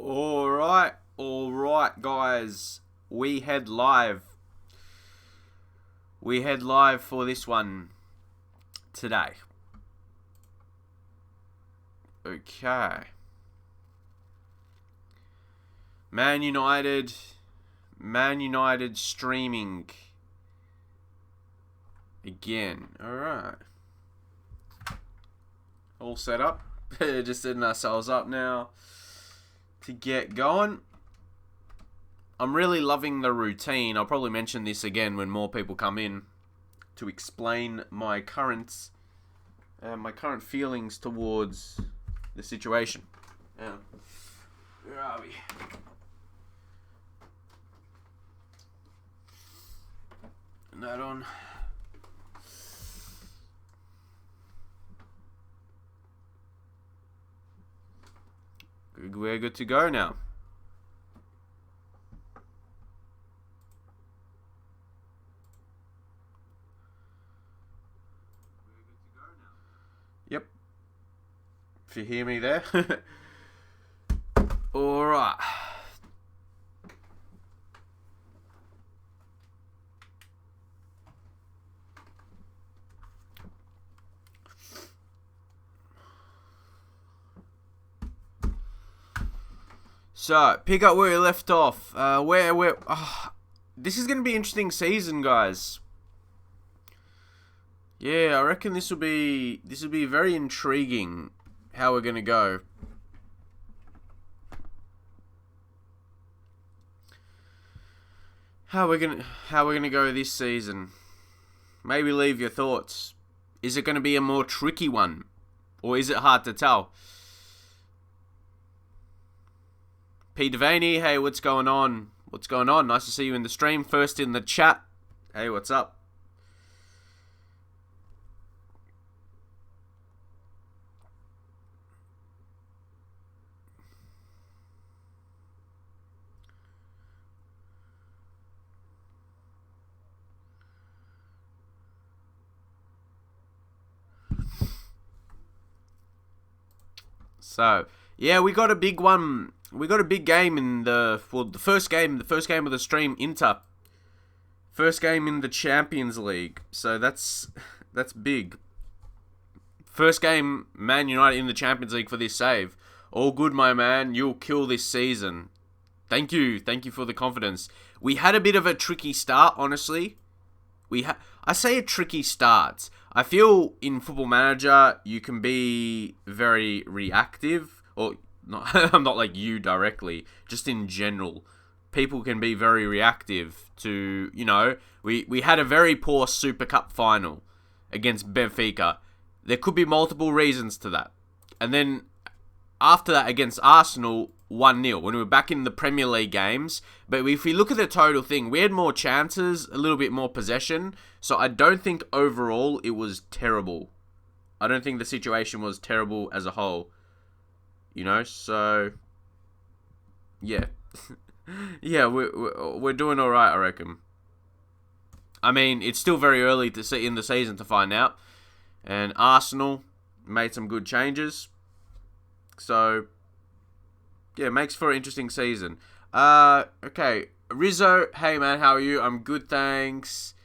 All right, guys. We head live. We head live for this one today. Okay. Man United streaming again. All right. All set up. Just setting ourselves up now to get going. I'm really loving the routine. I'll probably mention this again when more people come in to explain my current feelings towards the situation. Where are we? That on. We're good to go now. Yep. If you hear me there. Alright. So, pick up where we left off. This is going to be an interesting season, guys. Yeah, I reckon this will be very intriguing how we're going to go. How we're going to go this season. Maybe leave your thoughts. Is it going to be a more tricky one, or is it hard to tell? P. Devaney, hey, what's going on? What's going on? Nice to see you in the stream. First in the chat. Hey, what's up? So, yeah, we got a big one. We got a big game in the first game of the stream, Inter. First game in the Champions League. So that's big. First game, Man United in the Champions League for this save. All good, my man. You'll kill this season. Thank you for the confidence. We had a bit of a tricky start, honestly. I say a tricky start. I feel in Football Manager you can be very reactive, or not. I'm not like you directly, just in general. People can be very reactive to, we had a very poor Super Cup final against Benfica. There could be multiple reasons to that. And then after that against Arsenal, 1-0 when we were back in the Premier League games. But if we look at the total thing, we had more chances, a little bit more possession. So I don't think overall it was terrible. I don't think the situation was terrible as a whole. So yeah. Yeah, we're doing all right, I reckon. I mean, it's still very early to see in the season to find out. And Arsenal made some good changes. So yeah, makes for an interesting season. Okay. Rizzo, hey man, how are you? I'm good, thanks.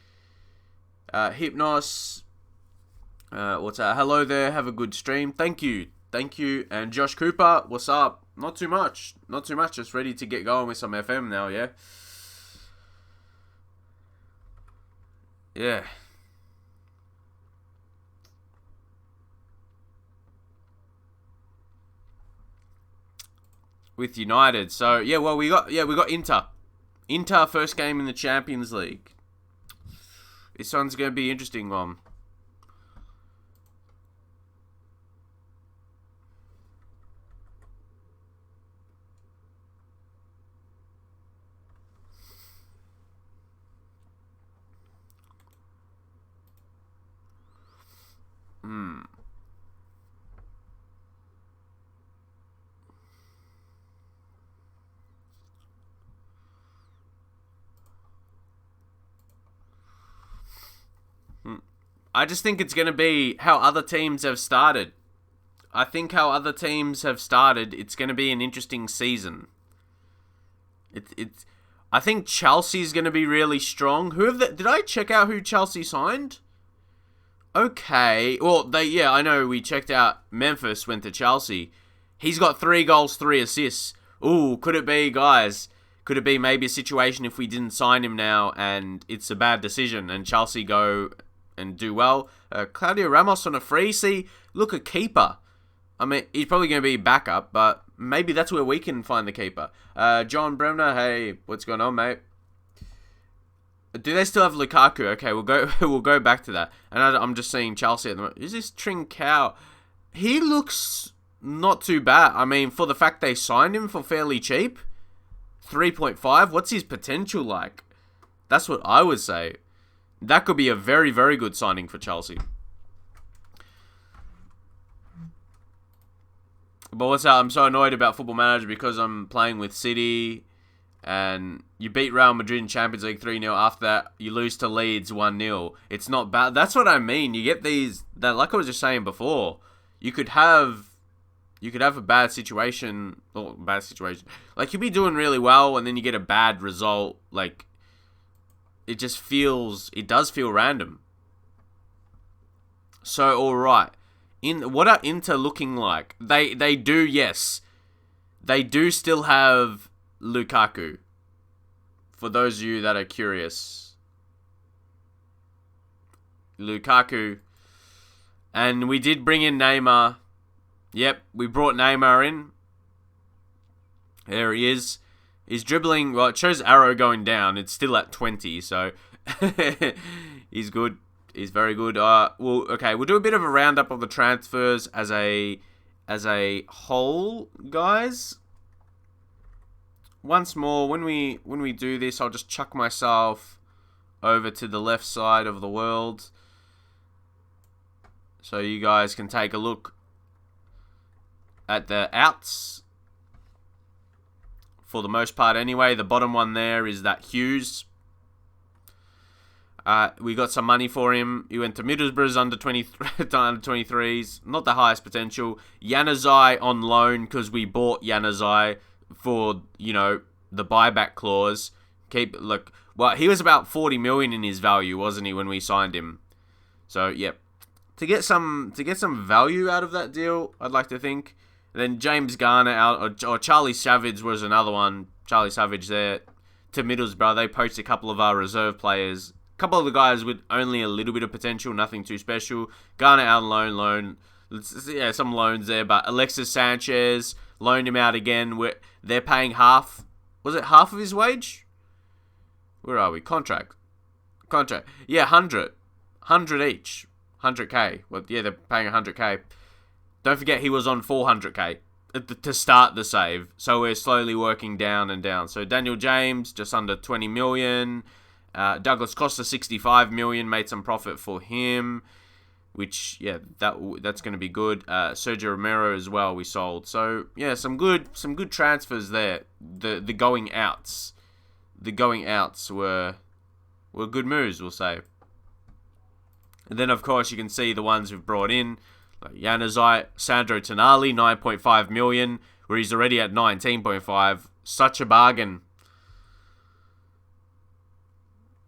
Hypnos, what's that? Hello there, have a good stream. Thank you. And Josh Cooper, what's up? Not too much. Just ready to get going with some FM now, yeah? Yeah. With United. So, yeah, well, we got Inter. Inter, first game in the Champions League. This one's going to be an interesting one. I just think it's going to be how other teams have started. I think how other teams have started, it's going to be an interesting season. I think Chelsea's going to be really strong. Did I check out who Chelsea signed? Okay. Well, I know we checked out Memphis went to Chelsea. He's got 3 goals, 3 assists. Ooh, could it be, guys? Could it be maybe a situation if we didn't sign him now and it's a bad decision and Chelsea go and do well? Claudio Ramos on a free. See, look, a keeper. I mean, he's probably going to be backup, but maybe that's where we can find the keeper. John Bremner, hey, what's going on, mate? Do they still have Lukaku? Okay, we'll go back to that. And I'm just seeing Chelsea at the moment. Is this Trincao? He looks not too bad. I mean, for the fact they signed him for fairly cheap, 3.5. What's his potential like? That's what I would say. That could be a very, very good signing for Chelsea. But what's that? I'm so annoyed about Football Manager because I'm playing with City and you beat Real Madrid in Champions League 3-0. After that, you lose to Leeds 1-0. It's not bad. That's what I mean. You get these, like I was just saying before, you could have a bad situation. Like, you'd be doing really well and then you get a bad result. Like, it does feel random. So, alright. What are Inter looking like? They do, yes. They do still have Lukaku. For those of you that are curious. Lukaku. And we did bring in Neymar. Yep, we brought Neymar in. There he is. He's dribbling. Well, it shows arrow going down. It's still at 20, so he's good. He's very good. We'll do a bit of a roundup of the transfers as a whole, guys. Once more, when we do this, I'll just chuck myself over to the left side of the world, so you guys can take a look at the outs. For the most part, anyway. The bottom one there is that Hughes. We got some money for him. He went to Middlesbrough's under 23s. Not the highest potential. Januzaj on loan because we bought Januzaj for, the buyback clause. He was about 40 million in his value, wasn't he, when we signed him? So, yep. To get some value out of that deal, I'd like to think. And then James Garner out, or Charlie Savage was another one. Charlie Savage there to Middlesbrough. They poached a couple of our reserve players. A couple of the guys with only a little bit of potential, nothing too special. Garner out on loan. Yeah, some loans there, but Alexis Sanchez loaned him out again. They're paying half. Was it half of his wage? Where are we? Contract. Yeah, 100 each. 100k. Well, yeah, they're paying 100k. Don't forget he was on 400k to start the save. So we're slowly working down and down. So Daniel James, just under 20 million. Douglas Costa, 65 million. Made some profit for him. Which, yeah, that's going to be good. Sergio Romero as well, we sold. So, yeah, some good transfers there. The going outs. The going outs were good moves, we'll say. And then, of course, you can see the ones we've brought in. Like Januzaj, Sandro Tonali, 9.5 million, where he's already at 19.5. Such a bargain.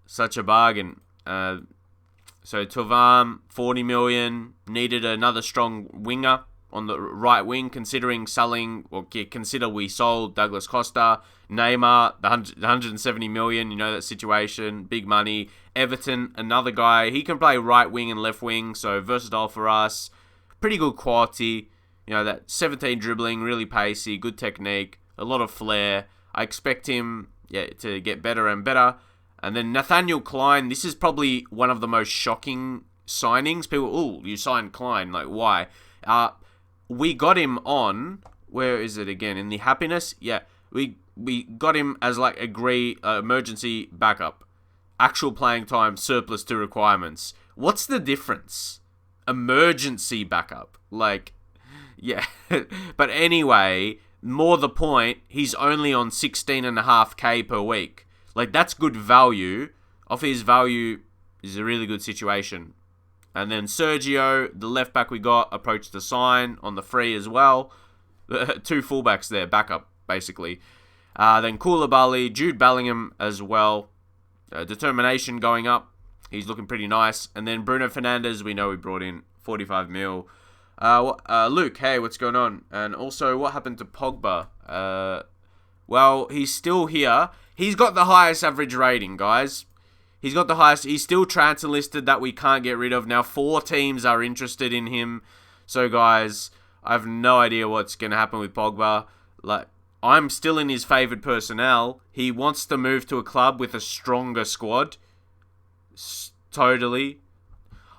Such a bargain. So Tovam, 40 million, needed another strong winger on the right wing, considering consider we sold Douglas Costa. Neymar, the 170 million, that situation, big money. Everton, another guy, he can play right wing and left wing, so versatile for us. Pretty good quality, that 17 dribbling, really pacey, good technique, a lot of flair. I expect him to get better and better. And then Nathaniel Klein, this is probably one of the most shocking signings. People, you signed Klein, like why? We got him on, where is it again? In the Happiness? Yeah, we got him as like emergency backup. Actual playing time, surplus to requirements. What's the difference? Emergency backup. Like, yeah. But anyway, more the point, he's only on 16.5k per week. Like, that's good value. Off his value is a really good situation. And then Sergio, the left back we got, approached to sign on the free as well. 2 fullbacks there, backup, basically. Then Koulibaly, Jude Bellingham as well. Determination going up. He's looking pretty nice. And then Bruno Fernandes, we know we brought in 45 mil. Luke, hey, what's going on? And also, what happened to Pogba? Well, he's still here. He's got the highest average rating, guys. He's got the highest. He's still transfer listed that we can't get rid of. Now, 4 teams are interested in him. So, guys, I have no idea what's going to happen with Pogba. Like, I'm still in his favoured personnel. He wants to move to a club with a stronger squad. Totally.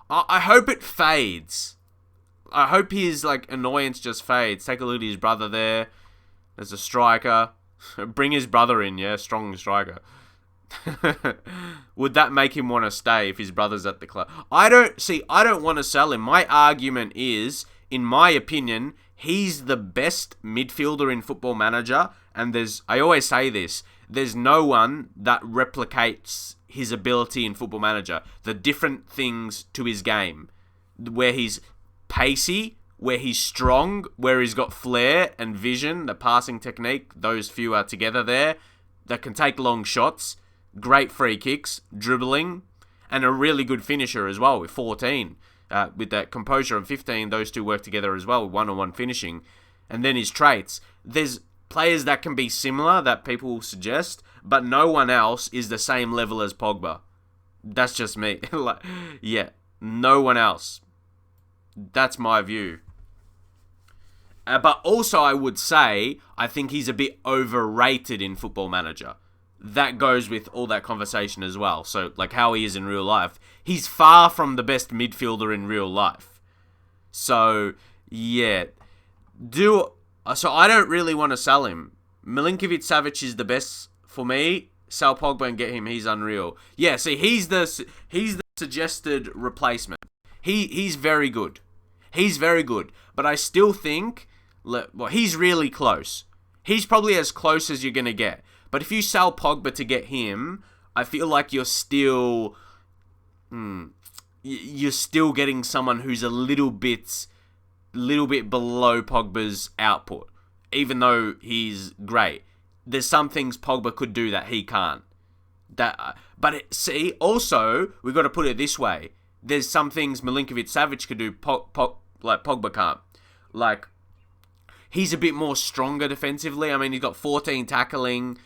I hope it fades. I hope his, annoyance just fades. Take a look at his brother there. There's a striker. Bring his brother in, yeah? Strong striker. Would that make him want to stay if his brother's at the club? I don't want to sell him. My argument is, in my opinion, he's the best midfielder in Football Manager. And I always say this, there's no one that replicates his ability in Football Manager. The different things to his game. Where he's pacey, where he's strong, where he's got flair and vision, the passing technique, those few are together there, that can take long shots, great free kicks, dribbling, and a really good finisher as well with 14. With that composure of 15, those two work together as well with one-on-one finishing. And then his traits. There's players that can be similar that people will suggest, but no one else is the same level as Pogba. That's just me. No one else. That's my view. But also I would say, I think he's a bit overrated in Football Manager. That goes with all that conversation as well. So, how he is in real life. He's far from the best midfielder in real life. So, yeah. So, I don't really want to sell him. Milinkovic-Savic is the best for me. Sell Pogba and get him. He's unreal. Yeah, see, he's the suggested replacement. He's very good. He's very good. But I still think, he's really close. He's probably as close as you're going to get. But if you sell Pogba to get him, I feel like you're still getting someone who's a little bit below Pogba's output, even though he's great. There's some things Pogba could do that he can't. Also we got to put it this way: there's some things Milinkovic-Savic could do, Pogba can't. He's a bit more stronger defensively. I mean, he's got 14 tackling.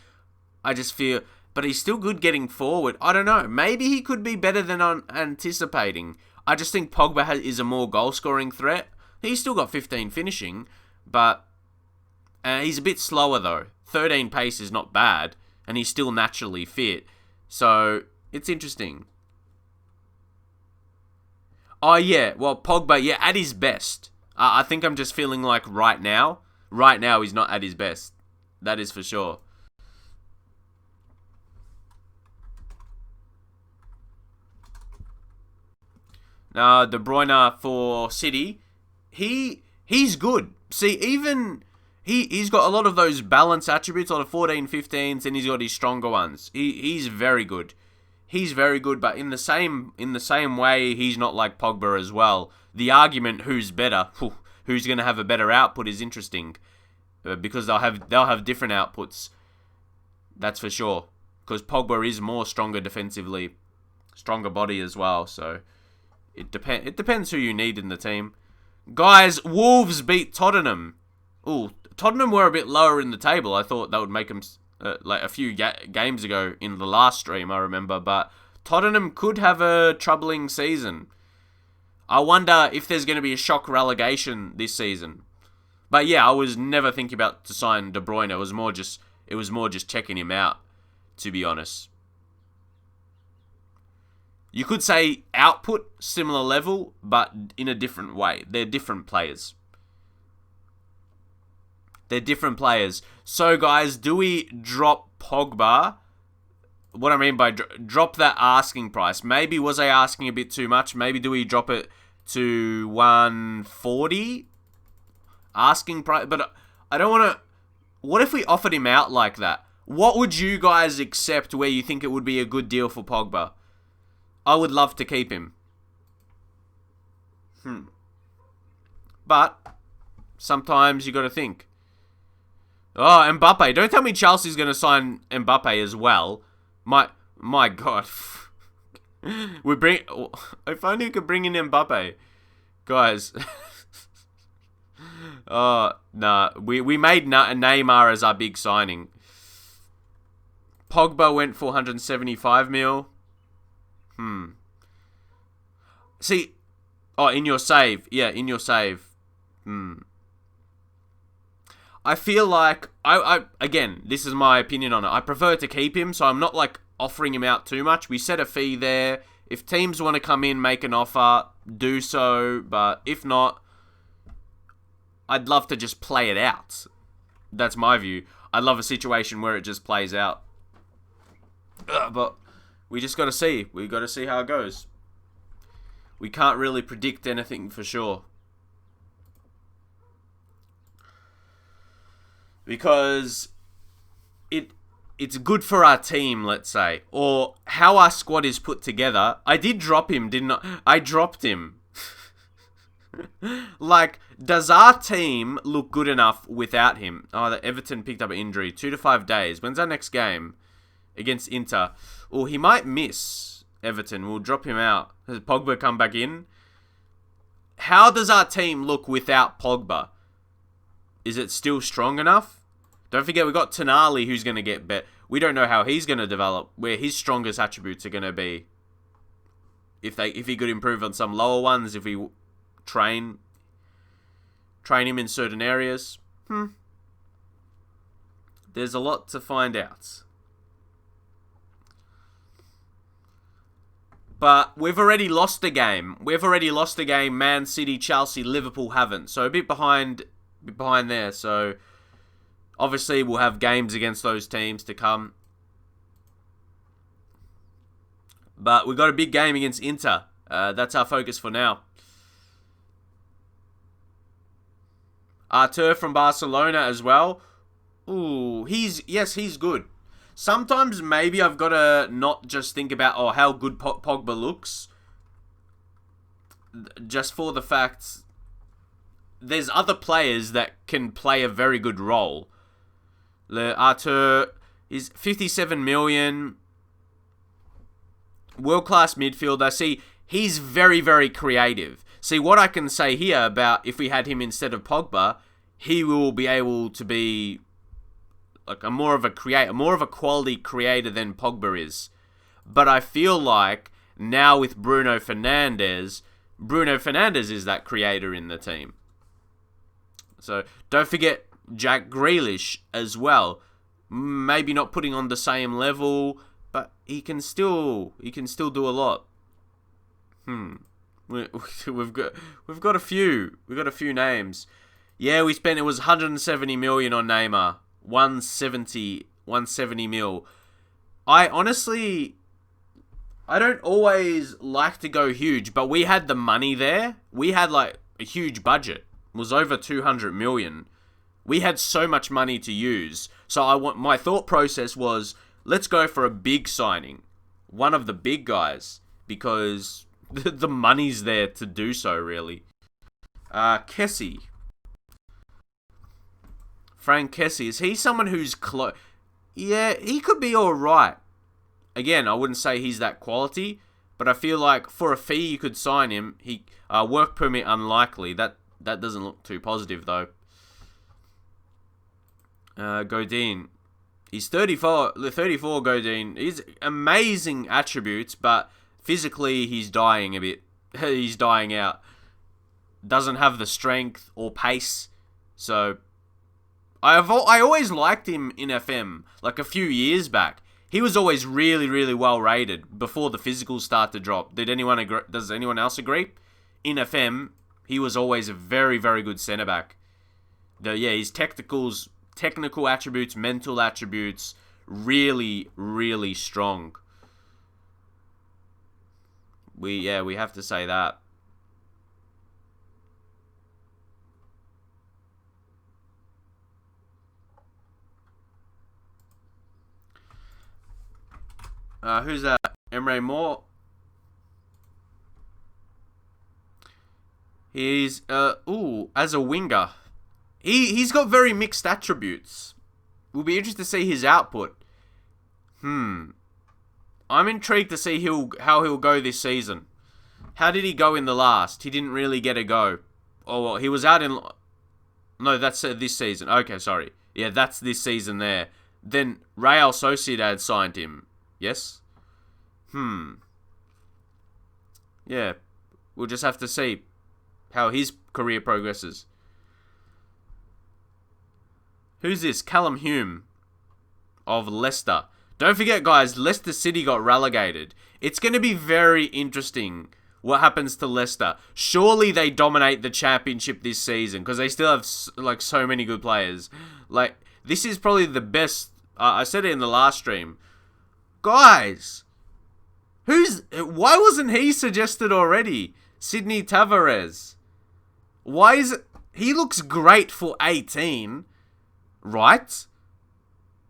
I just feel... But he's still good getting forward. I don't know. Maybe he could be better than I'm anticipating. I just think Pogba is a more goal-scoring threat. He's still got 15 finishing, but he's a bit slower, though. 13 pace is not bad, and he's still naturally fit. So, it's interesting. Oh, yeah. Well, Pogba, yeah, at his best. I think I'm just feeling like right now he's not at his best. That is for sure. De Bruyne for City, he's good. See, even he's got a lot of those balance attributes, a lot of 14, 15s, and he's got his stronger ones. He's very good. He's very good, but in the same way, he's not like Pogba as well. The argument who's better, who's going to have a better output is interesting, because they'll have different outputs. That's for sure. Because Pogba is more stronger defensively, stronger body as well. So it depends who you need in the team. Guys, Wolves beat Tottenham. Ooh, Tottenham were a bit lower in the table. I thought that would make them a few games ago in the last stream, I remember. But Tottenham could have a troubling season. I wonder if there's going to be a shock relegation this season. But yeah, I was never thinking about to sign De Bruyne. It was more just checking him out, to be honest. You could say output, similar level, but in a different way. They're different players. So, guys, do we drop Pogba? What I mean by drop that asking price. Maybe was I asking a bit too much? Maybe do we drop it to 140? Asking price. But I don't want to... What if we offered him out like that? What would you guys accept where you think it would be a good deal for Pogba? I would love to keep him. But sometimes you got to think. Oh, Mbappe. Don't tell me Chelsea's going to sign Mbappe as well. My God. If only we could bring in Mbappe. Guys. Oh, nah. We made Neymar as our big signing. Pogba went for 175 mil. See, in your save. Yeah, in your save. I feel like, again, this is my opinion on it. I prefer to keep him, so I'm not like offering him out too much. We set a fee there. If teams want to come in, make an offer, do so. But if not, I'd love to just play it out. That's my view. I love a situation where it just plays out. But we just got to see. We got to see how it goes. We can't really predict anything for sure. Because it's good for our team, let's say. Or how our squad is put together. I did drop him, didn't I? I dropped him. Like, does our team look good enough without him? Oh, the Everton picked up an injury. 2 to 5 days. When's our next game? Against Inter. Oh, he might miss Everton. We'll drop him out. Has Pogba come back in? How does our team look without Pogba? Is it still strong enough? Don't forget, we got Tonali who's going to get better. We don't know how he's going to develop, where his strongest attributes are going to be. If he could improve on some lower ones, if we train him in certain areas. There's a lot to find out. But we've already lost a game. Man City, Chelsea, Liverpool haven't. So a bit behind there. So obviously we'll have games against those teams to come. But we've got a big game against Inter. That's our focus for now. Artur from Barcelona as well. Ooh, he's good. Sometimes maybe I've got to not just think about how good Pogba looks. Just for the fact there's other players that can play a very good role. Artur is 57 million. World-class midfielder. See, he's very, very creative. See, what I can say here about if we had him instead of Pogba, he will be able to be like more of a quality creator than Pogba is. But I feel like now with Bruno Fernandes is that creator in the team. So don't forget Jack Grealish as well. Maybe not putting on the same level, but he can still do a lot. We've got a few names. Yeah, it was 170 million on Neymar. 170 mil. I don't always like to go huge, but we had the money there. We had like a huge budget. It was over 200 million. We had so much money to use. So my thought process was, let's go for a big signing. One of the big guys. Because the money's there to do so, really. Kessie. Frank Kessie. Is he someone who's close? Yeah, he could be alright. Again, I wouldn't say he's that quality. But I feel like for a fee you could sign him. Work permit unlikely. That doesn't look too positive though. Godin. He's 34 Godin. He's amazing attributes, but physically he's dying a bit. He's dying out. Doesn't have the strength or pace. So I always liked him in FM, like a few years back. He was always really, really well rated before the physicals start to drop. Does anyone else agree? In FM, he was always a very, very good centre back. His technical attributes, mental attributes, really, really strong. We have to say that. Who's that? Emre Moore. He's, as a winger, he's got very mixed attributes. We'll be interested to see his output. I'm intrigued to see how he'll go this season. How did he go in the last? He didn't really get a go. Oh, well, he was out in... No, that's this season. Okay, sorry. Yeah, that's this season there. Then Real Sociedad signed him. Yes? Yeah, we'll just have to see how his career progresses. Who's this? Callum Hume of Leicester. Don't forget, guys, Leicester City got relegated. It's going to be very interesting what happens to Leicester. Surely they dominate the championship this season because they still have so many good players. This is probably the best. I said it in the last stream. Guys, why wasn't he suggested already? Sydney Tavares. Why is it? He looks great for 18, right?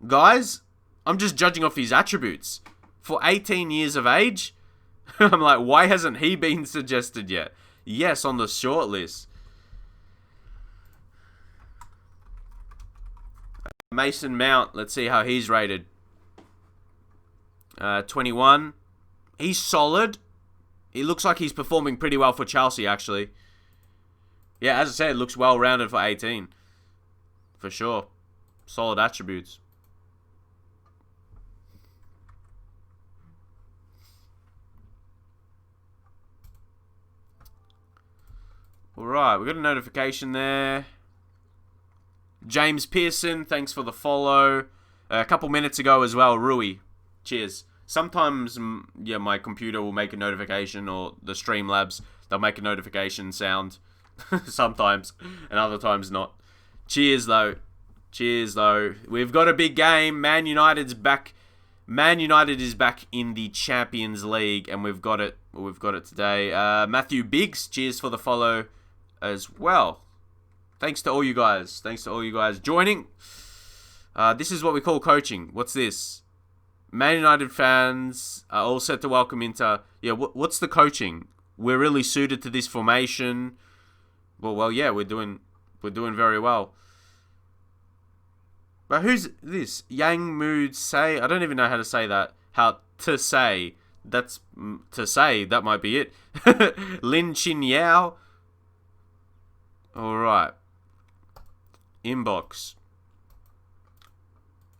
Guys, I'm just judging off his attributes. For 18 years of age, I'm like, why hasn't he been suggested yet? Yes, on the short list. Mason Mount, let's see how he's rated. 21. He's solid. He looks like he's performing pretty well for Chelsea, actually. Yeah, as I said, looks well-rounded for 18. For sure. Solid attributes. Alright, we got a notification there. James Pearson, thanks for the follow. A couple minutes ago as well, Rui. Cheers. Sometimes, my computer will make a notification, or the Streamlabs, they'll make a notification sound. Sometimes, and other times not. Cheers, though. Cheers, though. We've got a big game. Man United's back. Man United is back in the Champions League, and we've got it. We've got it today. Matthew Biggs, cheers for the follow as well. Thanks to all you guys. Thanks to all you guys joining. This is what we call coaching. What's this? Man United fans are all set to welcome Inter. Yeah, what's the coaching? We're really suited to this formation. Well, yeah, we're doing very well. But who's this? Yang Mood Say? I don't even know how to say that. How to say. That's to say. That might be it. Lin Chin Yao. Alright. Inbox.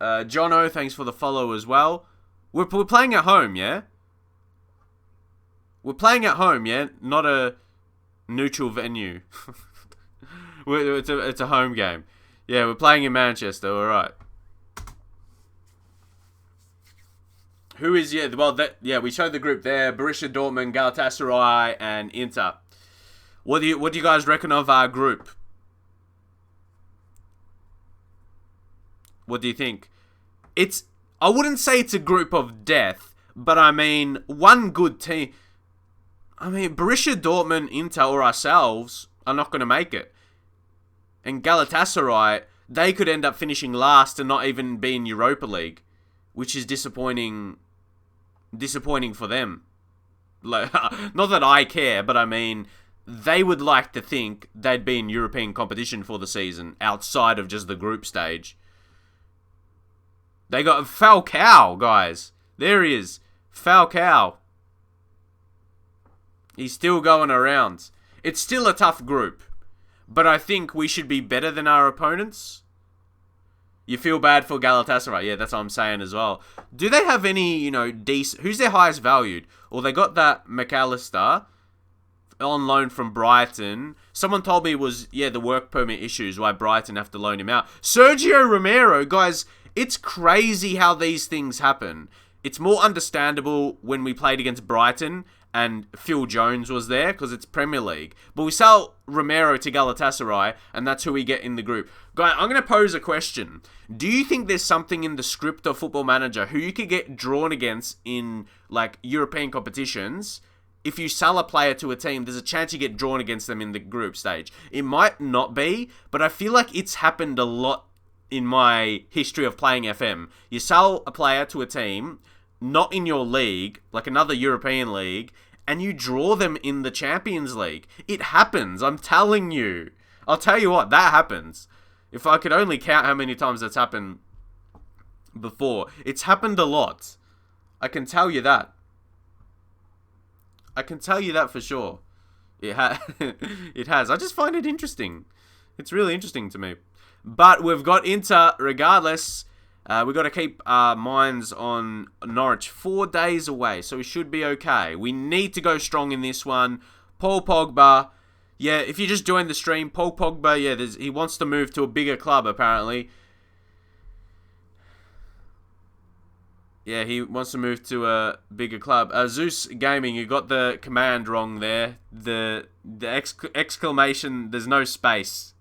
Jono, thanks for the follow as well. We're playing at home, yeah? We're playing at home, yeah? Not a neutral venue. It's a home game. Yeah, we're playing in Manchester, alright. Who is, we showed the group there. Borussia Dortmund, Galatasaray, and Inter. What do you guys reckon of our group? What do you think? I wouldn't say it's a group of death, but I mean, one good team. I mean, Borussia Dortmund, Inter, or ourselves are not going to make it. And Galatasaray, they could end up finishing last and not even be in Europa League, which is disappointing for them. Not that I care, but I mean, they would like to think they'd be in European competition for the season outside of just the group stage. They got Falcao, guys. There he is. Falcao. He's still going around. It's still a tough group. But I think we should be better than our opponents. You feel bad for Galatasaray. Yeah, that's what I'm saying as well. Do they have any, decent... Who's their highest valued? Well, they got that McAllister on loan from Brighton. Someone told me it was, the work permit issues why Brighton have to loan him out. Sergio Romero, guys... It's crazy how these things happen. It's more understandable when we played against Brighton and Phil Jones was there because it's Premier League. But we sell Romero to Galatasaray and that's who we get in the group. Guys, I'm going to pose a question. Do you think there's something in the script of Football Manager who you could get drawn against in European competitions? If you sell a player to a team, there's a chance you get drawn against them in the group stage. It might not be, but I feel like it's happened a lot in my history of playing FM. You sell a player to a team, not in your league, like another European league, and you draw them in the Champions League. It happens, I'm telling you. I'll tell you what, that happens. If I could only count how many times that's happened before. It's happened a lot. I can tell you that. I can tell you that for sure. It has. I just find it interesting. It's really interesting to me. But we've got Inter regardless. We've got to keep our minds on Norwich. 4 days away, so we should be okay. We need to go strong in this one. Paul Pogba. Yeah, if you just joined the stream, Paul Pogba, yeah, he wants to move to a bigger club, apparently. Yeah, he wants to move to a bigger club. Zeus Gaming, you got the command wrong there. The exclamation, there's no space.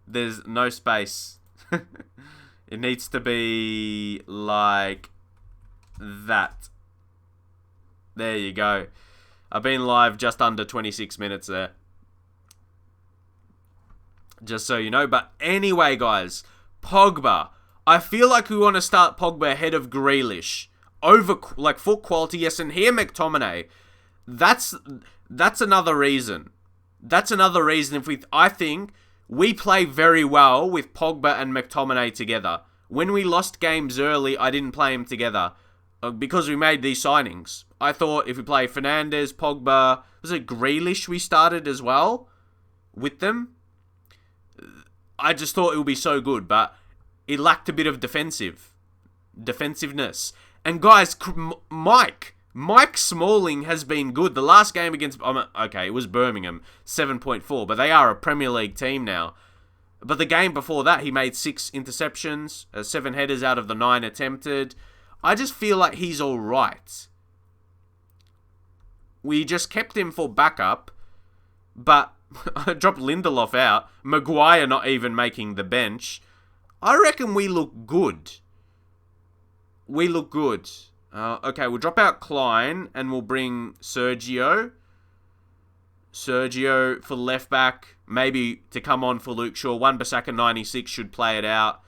There's no space. It needs to be like that. There you go. I've been live just under 26 minutes there. Just so you know. But anyway, guys, Pogba. I feel like we want to start Pogba ahead of Grealish. Over, like, for quality, yes, and here McTominay. That's another reason. That's another reason. I think we play very well with Pogba and McTominay together. When we lost games early, I didn't play them together because we made these signings. I thought if we play Fernandes, Pogba, was it Grealish we started as well with them? I just thought it would be so good, but it lacked a bit of defensiveness. And guys, Mike Smalling has been good. The last game against, okay, it was Birmingham, 7.4, but they are a Premier League team now. But the game before that, he made 6 interceptions, 7 headers out of the 9 attempted. I just feel like he's all right. We just kept him for backup, but I dropped Lindelof out. Maguire not even making the bench. I reckon we look good. We look good. Okay, we'll drop out Klein and we'll bring Sergio. Sergio for left back. Maybe to come on for Luke Shaw. Wan-Bissaka 96 should play it out.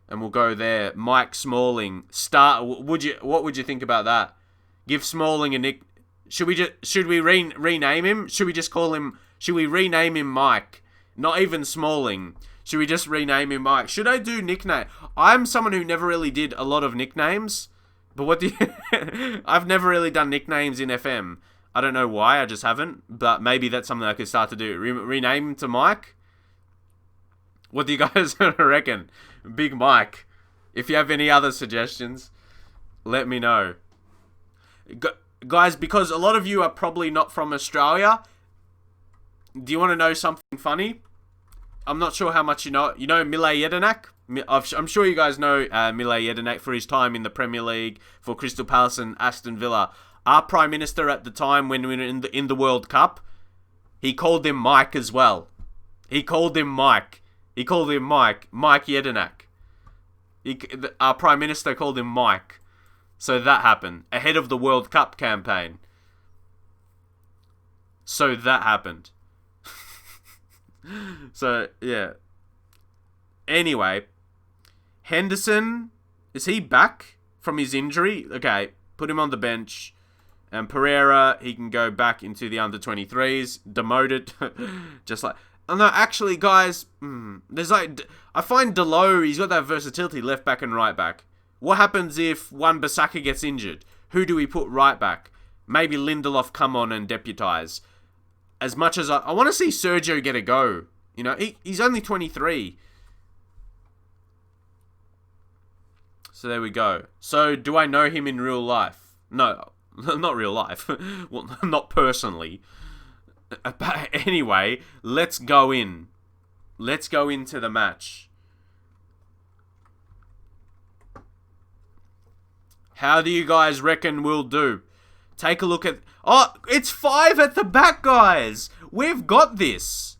And we'll go there. Mike Smalling. What would you think about that? Give Smalling a nick. Should we rename him? Should we rename him Mike? Not even Smalling. Should we just rename him Mike? Should I do nickname? I'm someone who never really did a lot of nicknames. But what do you... I've never really done nicknames in FM. I don't know why, I just haven't. But maybe that's something I could start to do. Rename him to Mike? What do you guys reckon? Big Mike. If you have any other suggestions, let me know. Guys, because a lot of you are probably not from Australia, do you want to know something funny? I'm not sure how much you know. You know Mile Jedinak? I'm sure you guys know Mile Jedinak for his time in the Premier League for Crystal Palace and Aston Villa. Our Prime Minister at the time when we were in the World Cup, he called him Mike as well. He called him Mike. Mike Jedinak. Our Prime Minister called him Mike. So that happened. Ahead of the World Cup campaign. So that happened. So, yeah. Anyway. Henderson. Is he back from his injury? Okay. Put him on the bench. And Pereira, he can go back into the under-23s. Demoted. Just like... Oh, no, actually, guys. There's like... I find Delo, he's got that versatility left back and right back. What happens if Wan-Bissaka gets injured? Who do we put right back? Maybe Lindelof come on and deputise. As much as I want to see Sergio get a go. You know, he's only 23. So there we go. So do I know him in real life? No, not real life. Well, not personally. But anyway, let's go in. Let's go into the match. How do you guys reckon we'll do? Take a look at... Oh, it's 5 at the back, guys. We've got this.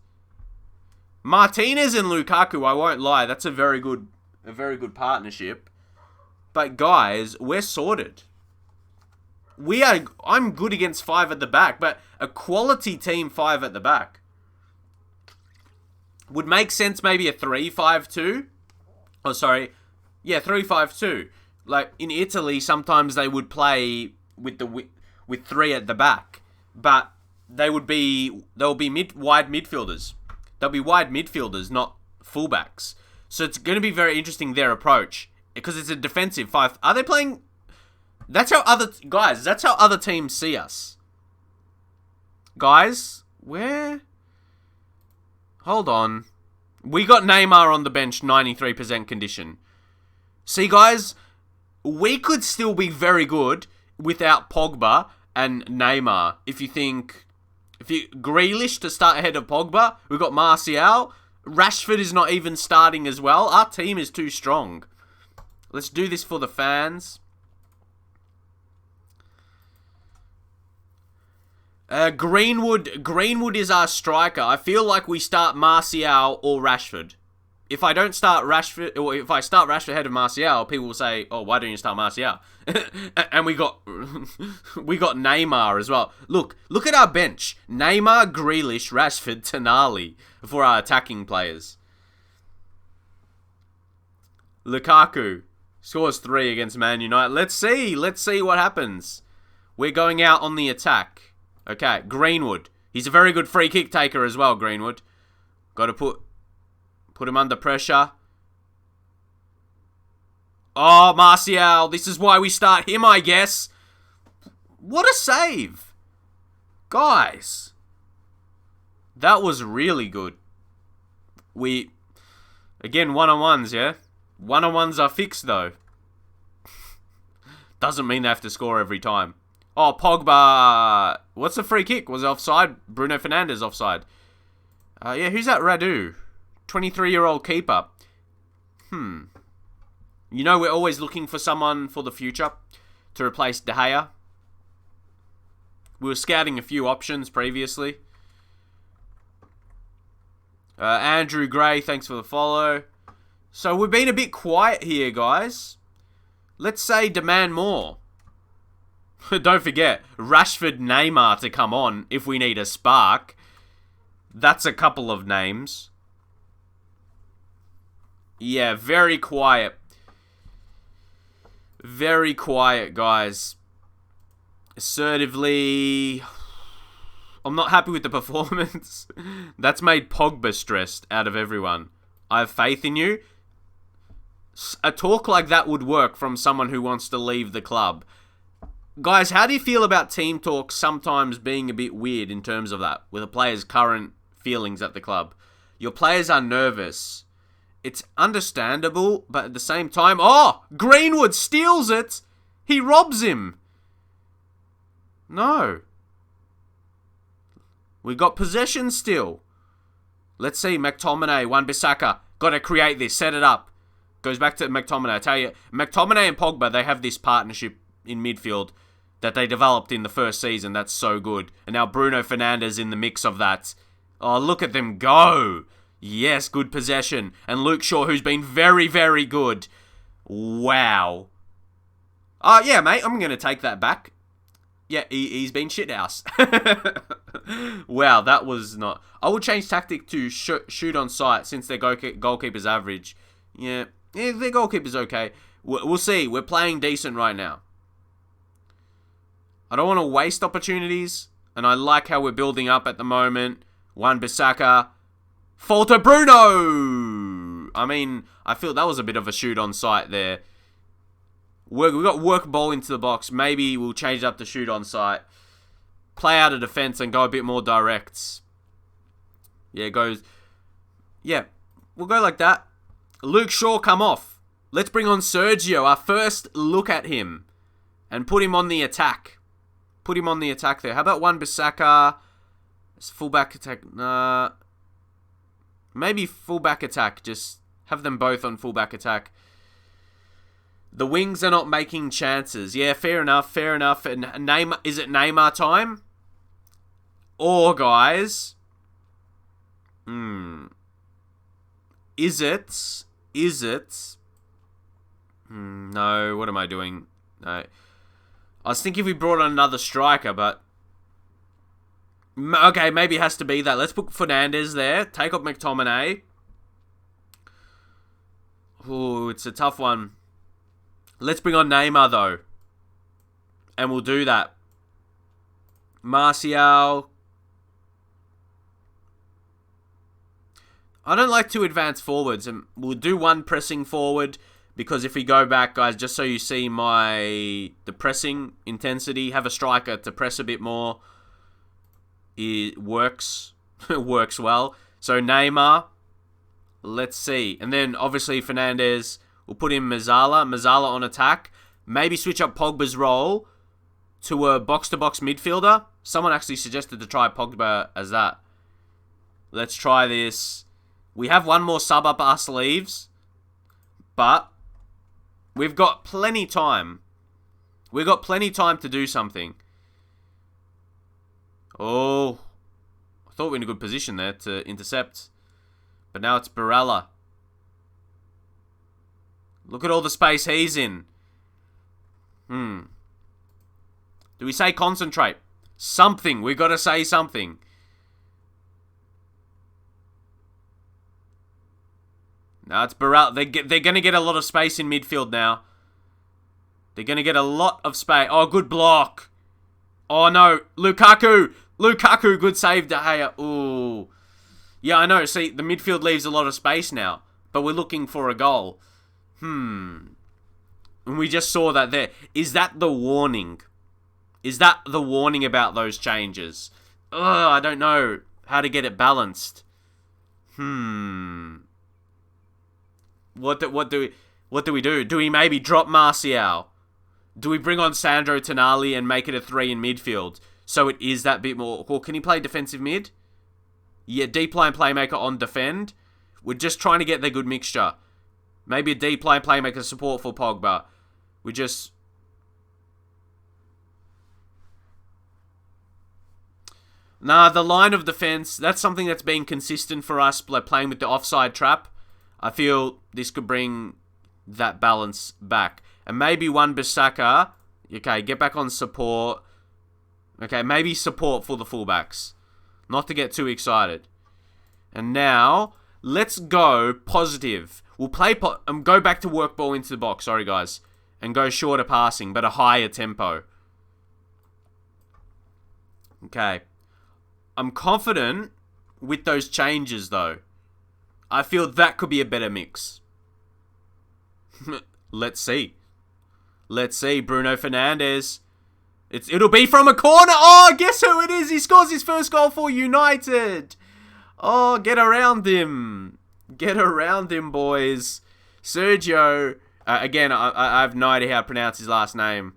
Martinez and Lukaku, I won't lie. That's a very good partnership. But, guys, we're sorted. I'm good against 5 at the back, but a quality team 5 at the back. Would make sense maybe a 3-5-2. Oh, sorry. Yeah, 3-5-2. Like, in Italy, sometimes they would play with 3 at the back. but they'll be wide midfielders. They'll be wide midfielders, not fullbacks. So it's going to be very interesting, their approach, because it's a defensive five. Are they playing? That's how other teams see us. Guys, where? Hold on. We got Neymar on the bench, 93% condition. See, guys, we could still be very good without Pogba and Neymar. If you Grealish to start ahead of Pogba, we've got Martial. Rashford is not even starting as well. Our team is too strong. Let's do this for the fans. Greenwood is our striker. I feel like we start Martial or Rashford. If I don't start Rashford, or if I start Rashford ahead of Martial, people will say, "Oh, why don't you start Martial?" And we got Neymar as well. Look at our bench: Neymar, Grealish, Rashford, Tonali for our attacking players. Lukaku scores 3 against Man United. Let's see what happens. We're going out on the attack. Okay, Greenwood. He's a very good free kick taker as well, Greenwood. Got to put him under pressure. Oh, Martial. This is why we start him, I guess. What a save. Guys. That was really good. Again, one-on-ones, yeah? One-on-ones are fixed, though. Doesn't mean they have to score every time. Oh, Pogba. What's the free kick? Was it offside? Bruno Fernandes offside. Yeah, who's that Radu? 23-year-old keeper. You know, we're always looking for someone for the future to replace De Gea. We were scouting a few options previously. Andrew Gray, thanks for the follow. So we've been a bit quiet here, guys. Let's say demand more. Don't forget, Rashford, Neymar to come on if we need a spark. That's a couple of names. Yeah, very quiet. Very quiet, guys. Assertively, I'm not happy with the performance. That's made Pogba stressed out of everyone. I have faith in you. A talk like that would work from someone who wants to leave the club. Guys, how do you feel about team talk sometimes being a bit weird in terms of that, with a player's current feelings at the club? Your players are nervous. It's understandable, but at the same time... Oh! Greenwood steals it! He robs him! No. We got possession still. Let's see, McTominay, Wan-Bissaka. Gotta create this, set it up. Goes back to McTominay. I tell you, McTominay and Pogba, they have this partnership in midfield that they developed in the first season. That's so good. And now Bruno Fernandes in the mix of that. Oh, look at them go. Yes, good possession. And Luke Shaw, who's been very, very good. Wow. Oh, yeah, mate, I'm going to take that back. Yeah, he's been shithouse. Wow, that was not... I will change tactic to shoot on sight since their goalkeeper's average. Yeah, their goalkeeper's okay. We'll see. We're playing decent right now. I don't want to waste opportunities, and I like how we're building up at the moment. Wan-Bissaka. Fall to Bruno! I mean, I feel that was a bit of a shoot on sight there. We got work ball into the box. Maybe we'll change up the shoot on sight. Play out of defense and go a bit more direct. Yeah, it goes... Yeah, we'll go like that. Luke Shaw, come off. Let's bring on Sergio, our first look at him. And put him on the attack. Put him on the attack there. How about Wan-Bissaka? Fullback attack. Maybe fullback attack. Just have them both on fullback attack. The wings are not making chances. Yeah, fair enough, fair enough. And Neymar, is it Neymar time? Or, guys... Is it? No, what am I doing? No. I was thinking if we brought on another striker, but... Okay, maybe it has to be that. Let's put Fernandes there. Take off McTominay. Ooh, it's a tough one. Let's bring on Neymar, though. And we'll do that. Martial. I don't like to advance forwards, and we'll do one pressing forward, because if we go back, guys, just so you see the pressing intensity, have a striker to press a bit more. It works. It works well. So Neymar, let's see. And then obviously Fernandes, we'll put in Mazzala. Mazzala on attack. Maybe switch up Pogba's role to a box-to-box midfielder. Someone actually suggested to try Pogba as that. Let's try this. We have one more sub up our sleeves, but we've got plenty time. We've got plenty time to do something. Oh, I thought we were in a good position there to intercept, but now it's Barella. Look at all the space he's in. Do we say concentrate? Something. We got to say something. No, it's Barella. They're going to get a lot of space in midfield now. They're going to get a lot of space. Oh, good block. Oh, no. Lukaku. Lukaku, good save, De Gea. Ooh. Yeah, I know. See, the midfield leaves a lot of space now. But we're looking for a goal. And we just saw that there. Is that the warning? Is that the warning about those changes? I don't know how to get it balanced. What do we do? Do we maybe drop Martial? Do we bring on Sandro Tonali and make it a 3 in midfield? So it is that bit more... Or can he play defensive mid? Yeah, deep line playmaker on defend. We're just trying to get the good mixture. Maybe a deep line playmaker support for Pogba. We just... Nah, the line of defense, that's something that's been consistent for us, like playing with the offside trap. I feel this could bring that balance back. And maybe Wan-Bissaka, okay, get back on support. Okay, maybe support for the fullbacks. Not to get too excited. And now, let's go positive. We'll play, go back to work ball into the box, sorry guys. And go shorter passing, but a higher tempo. Okay. I'm confident with those changes though. I feel that could be a better mix. Let's see. Let's see. Bruno Fernandes. It'll be from a corner. Oh, guess who it is? He scores his first goal for United. Oh, get around him. Get around him, boys. Sergio. Again, I have no idea how to pronounce his last name.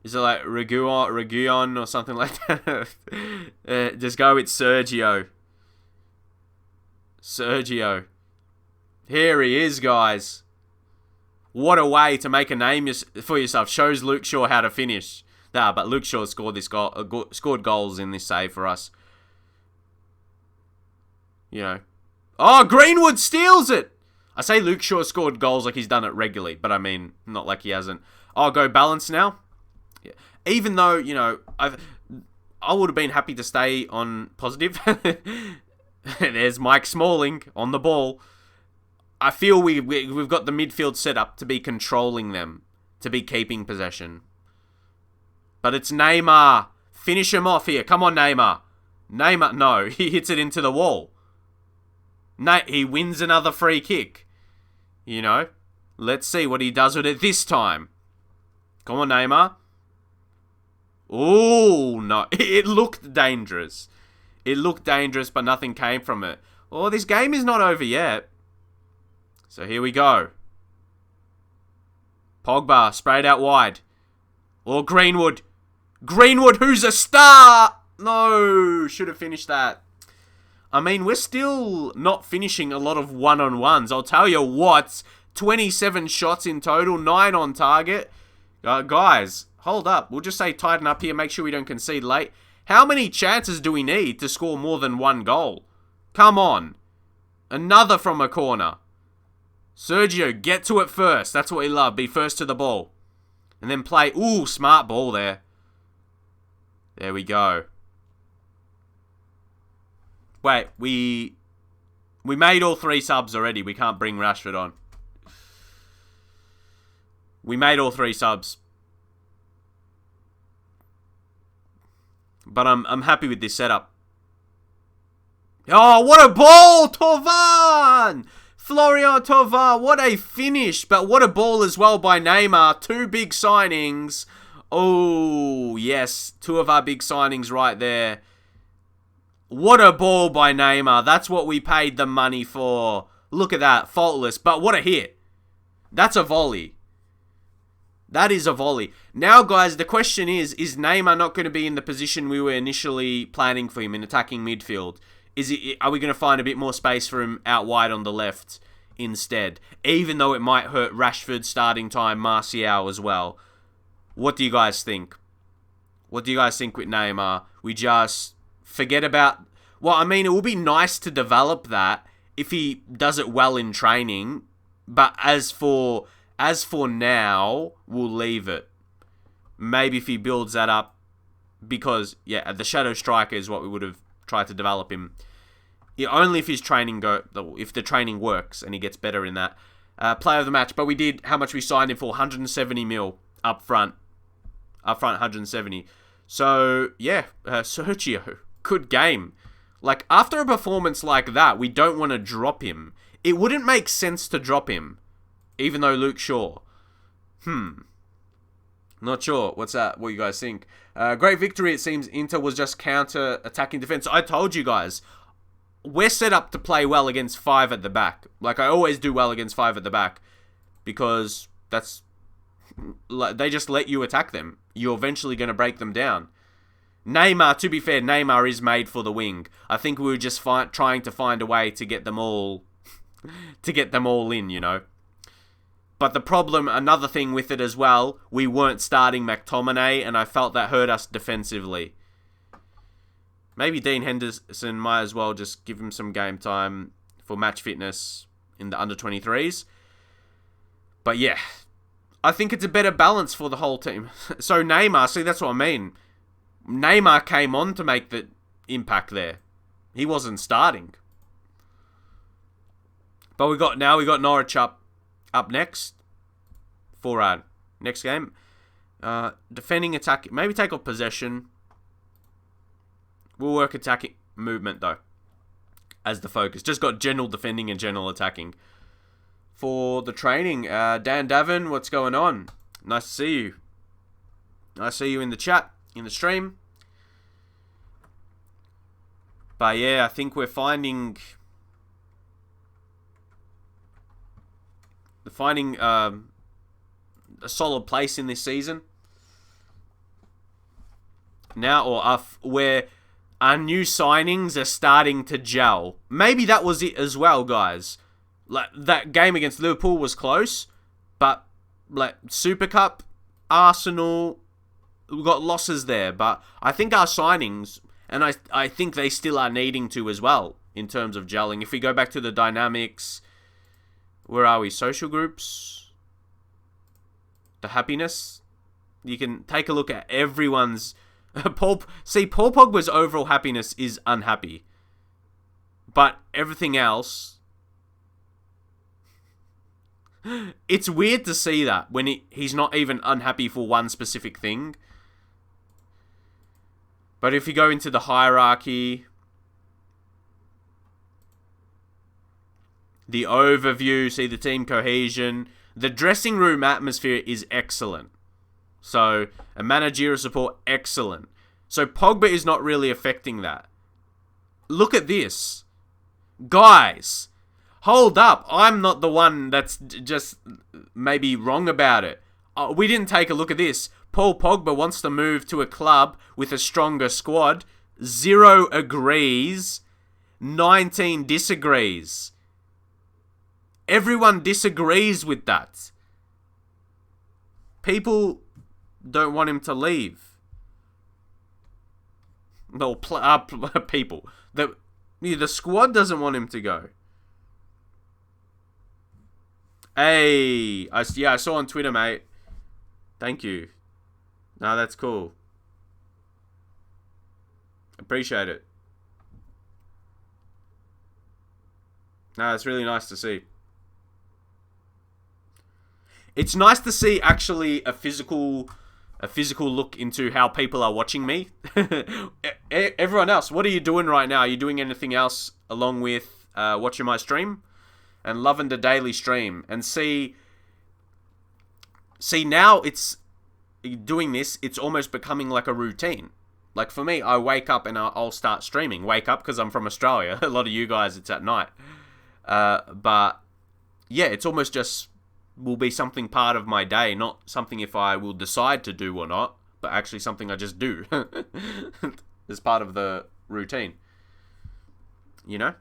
Is it like Reguilon or something like that? Just go with Sergio. Sergio. Here he is, guys. What a way to make a name for yourself. Shows Luke Shaw how to finish. Nah, but Luke Shaw scored scored goals in this save for us. You know. Oh, Greenwood steals it! I say Luke Shaw scored goals like he's done it regularly, but I mean, not like he hasn't. I'll go balance now. Yeah. Even though, you know, I would have been happy to stay on positive. There's Mike Smalling on the ball. I feel we've got the midfield set up to be controlling them, to be keeping possession. But it's Neymar. Finish him off here. Come on, Neymar. Neymar, no, he hits it into the wall. He wins another free kick. You know, let's see what he does with it this time. Come on, Neymar. Oh, no. It looked dangerous. It looked dangerous, but nothing came from it. Oh, this game is not over yet. So here we go. Pogba, sprayed out wide. Or Greenwood. Greenwood, who's a star! No, should have finished that. I mean, we're still not finishing a lot of one-on-ones. I'll tell you what, 27 shots in total, 9 on target. Guys, hold up. We'll just say tighten up here, make sure we don't concede late. How many chances do we need to score more than one goal? Come on. Another from a corner. Sergio, get to it first. That's what we love. Be first to the ball. And then play. Ooh, smart ball there. There we go. Wait, we made all 3 subs already. We can't bring Rashford on. We made all 3 subs. But I'm happy with this setup. Oh, what a ball, Thauvin! Florian Thauvin, what a finish. But what a ball as well by Neymar. 2 big signings. Oh, yes. 2 of our big signings right there. What a ball by Neymar. That's what we paid the money for. Look at that. Faultless. But what a hit. That's a volley. That is a volley. Now, guys, the question is Neymar not going to be in the position we were initially planning for him in attacking midfield? Are we going to find a bit more space for him out wide on the left instead? Even though it might hurt Rashford's starting time, Martial as well. What do you guys think? What do you guys think with Neymar? We just forget about... Well, I mean, it would be nice to develop that if he does it well in training. But as for now, we'll leave it. Maybe if he builds that up, because yeah, the shadow striker is what we would have tried to develop him. Yeah, only if his training if the training works and he gets better in that. Player of the match, but we did how much we signed him for, 170 mil up front. Up front, 170. So yeah, Sergio, good game. Like after a performance like that, we don't want to drop him. It wouldn't make sense to drop him. Even though Luke Shaw. Not sure. What's that? What you guys think? Great victory. It seems Inter was just counter-attacking defense. I told you guys. We're set up to play well against 5 at the back. Like, I always do well against 5 at the back. Because that's... Like, they just let you attack them. You're eventually going to break them down. Neymar, to be fair, Neymar is made for the wing. I think we were just trying to find a way to get them all... to get them all in, you know. But the problem, another thing with it as well, we weren't starting McTominay, and I felt that hurt us defensively. Maybe Dean Henderson might as well just give him some game time for match fitness in the under-23s. But yeah, I think it's a better balance for the whole team. So Neymar, see, that's what I mean. Neymar came on to make the impact there. He wasn't starting. But we got Norwich up next for our next game. Defending, attack, maybe take off possession. We'll work attacking movement though as the focus. Just got general defending and general attacking. For the training, Dan Davin, what's going on? Nice to see you. Nice to see you in the chat, in the stream. But yeah, I think we're finding a solid place in this season now, or where our new signings are starting to gel. Maybe that was it as well, guys. Like that game against Liverpool was close, but like Super Cup, Arsenal, we got losses there. But I think our signings, and I think they still are needing to as well in terms of gelling. If we go back to the dynamics. Where are we? Social groups? The happiness? You can take a look at everyone's... Paul Pogba's overall happiness is unhappy. But everything else... It's weird to see that when he's not even unhappy for one specific thing. But if you go into the hierarchy... The overview, see the team cohesion. The dressing room atmosphere is excellent. So, a managerial support, excellent. So, Pogba is not really affecting that. Look at this. Guys, hold up. I'm not the one that's just maybe wrong about it. We didn't take a look at this. Paul Pogba wants to move to a club with a stronger squad. 0 agrees. 19 disagrees. Everyone disagrees with that. People don't want him to leave. No, people. The squad doesn't want him to go. Hey, I saw on Twitter, mate. Thank you. No, that's cool. Appreciate it. No, it's really nice to see. It's nice to see actually a physical a physical look into how people are watching me. Everyone else, what are you doing right now? Are you doing anything else along with watching my stream and loving the daily stream? And see now it's doing this. It's almost becoming like a routine. Like for me, I wake up and I'll start streaming. Wake up because I'm from Australia. A lot of you guys, it's at night. But yeah, it's almost just will be something part of my day, not something if I will decide to do or not, but actually something I just do as part of the routine. You know?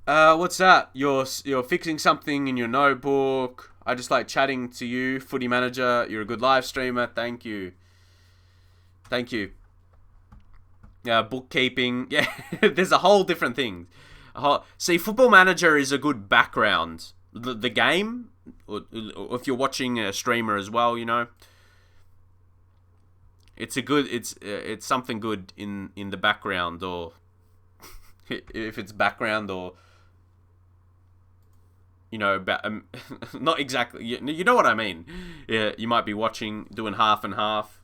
What's that? You're fixing something in your notebook. I just like chatting to you, Footy Manager. You're a good live streamer. Thank you. Thank you. Bookkeeping. Yeah, there's a whole different thing. See, Football Manager is a good background. The game, or if you're watching a streamer as well, you know, it's something good in the background, or if it's background, or you know, not exactly. You know what I mean? Yeah, you might be doing half and half.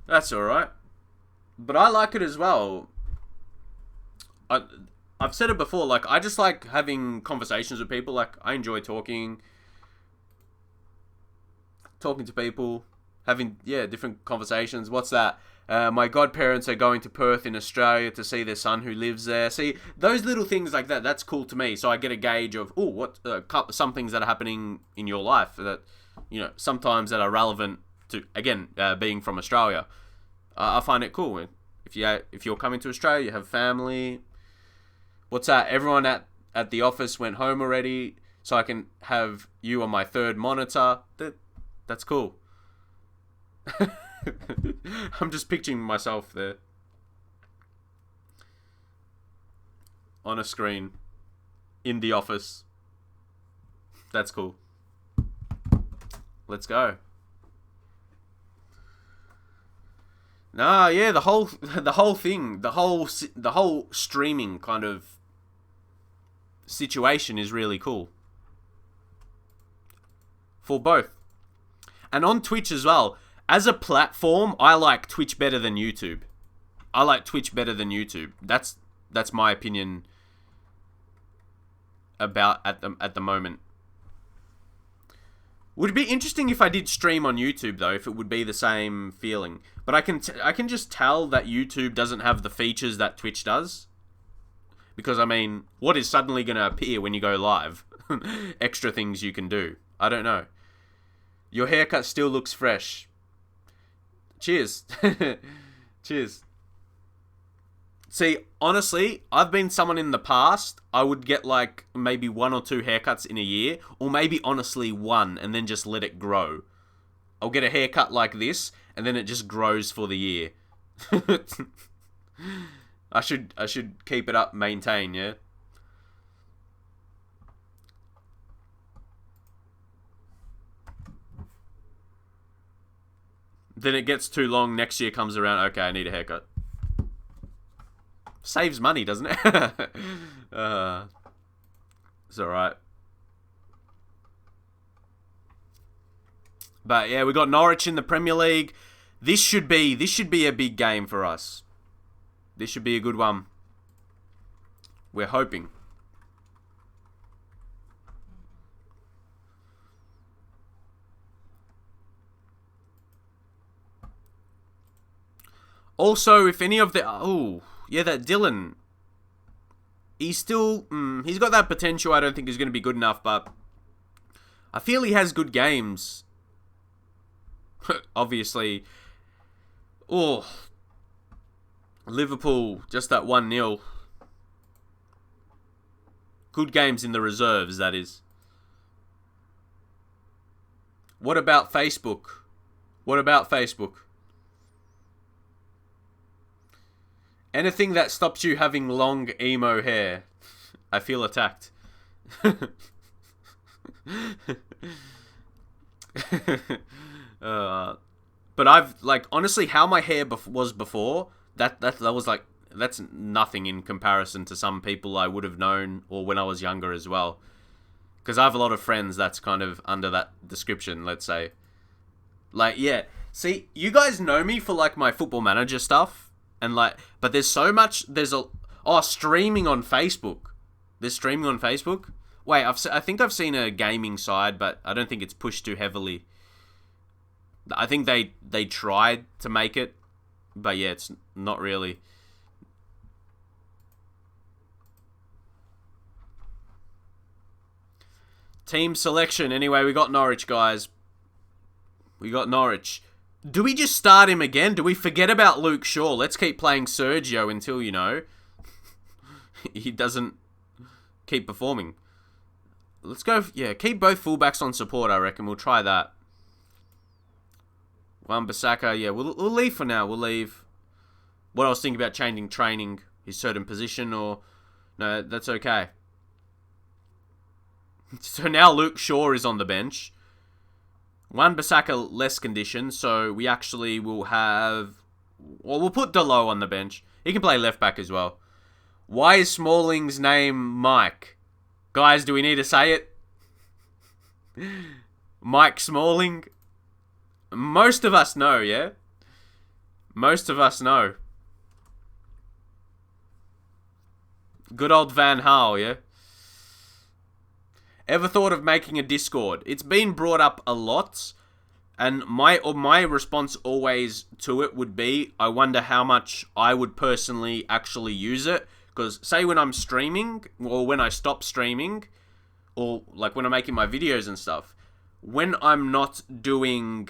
That's all right, but I like it as well. I've said it before. Like, I just like having conversations with people. Like, I enjoy talking to people, having different conversations. What's that? My godparents are going to Perth in Australia to see their son who lives there. See, those little things like that, that's cool to me. So I get a gauge of, what some things that are happening in your life that, you know, sometimes that are relevant to, again, being from Australia. I find it cool. If you're coming to Australia, you have family. What's that? Everyone at the office went home already, so I can have you on my third monitor. That's cool. I'm just picturing myself there on a screen in the office. That's cool. Let's go. Nah, yeah, the whole thing, the whole streaming kind of situation is really cool for both, and on Twitch as well. As a platform, I like Twitch better than YouTube. That's my opinion about at the moment. Would it be interesting if I did stream on YouTube though? If it would be the same feeling, but I can just tell that YouTube doesn't have the features that Twitch does. Because I mean, what is suddenly going to appear when you go live? Extra things you can do. I don't know. Your haircut still looks fresh. Cheers. Cheers. See, honestly, I've been someone in the past, I would get like maybe 1 or 2 haircuts in a year, or maybe honestly 1, and then just let it grow. I'll get a haircut like this, and then it just grows for the year. I should keep it up, maintain, yeah? Then it gets too long, next year comes around, okay, I need a haircut. Saves money, doesn't it? It's alright. But yeah, we got Norwich in the Premier League. This should be a big game for us. This should be a good one. We're hoping. Also, if any of the... Oh, yeah, that Dylan. He's still... he's got that potential. I don't think he's going to be good enough, but... I feel he has good games. Obviously. Oh. Liverpool, just that 1-0. Good games in the reserves, that is. What about Facebook? What about Facebook? Anything that stops you having long emo hair. I feel attacked. But I've, like, honestly, how my hair was before, that was like, that's nothing in comparison to some people I would have known, or when I was younger as well. Because I have a lot of friends that's kind of under that description, let's say. Like, yeah. See, you guys know me for, like, my Football Manager stuff. And, like, but there's so much, streaming on Facebook. There's streaming on Facebook. Wait, I think I've seen a gaming side, but I don't think it's pushed too heavily. I think they tried to make it, but yeah, it's not really. Team selection. Anyway, we got Norwich, guys. We got Norwich. Do we just start him again? Do we forget about Luke Shaw? Let's keep playing Sergio until, he doesn't keep performing. Let's go, keep both fullbacks on support, I reckon. We'll try that. Wan-Bissaka, we'll leave for now. We'll leave. What I was thinking about changing training, his certain position, or... No, that's okay. So now Luke Shaw is on the bench. Wan-Bissaka less condition, so we actually will have... Well, we'll put Delo on the bench. He can play left back as well. Why is Smalling's name Mike? Guys, do we need to say it? Mike Smalling? Most of us know, yeah? Most of us know. Good old Van Gaal, yeah? Ever thought of making a Discord? It's been brought up a lot, and my response always to it would be, I wonder how much I would personally actually use it. Because say when I'm streaming, or when I stop streaming, or like when I'm making my videos and stuff, when I'm not doing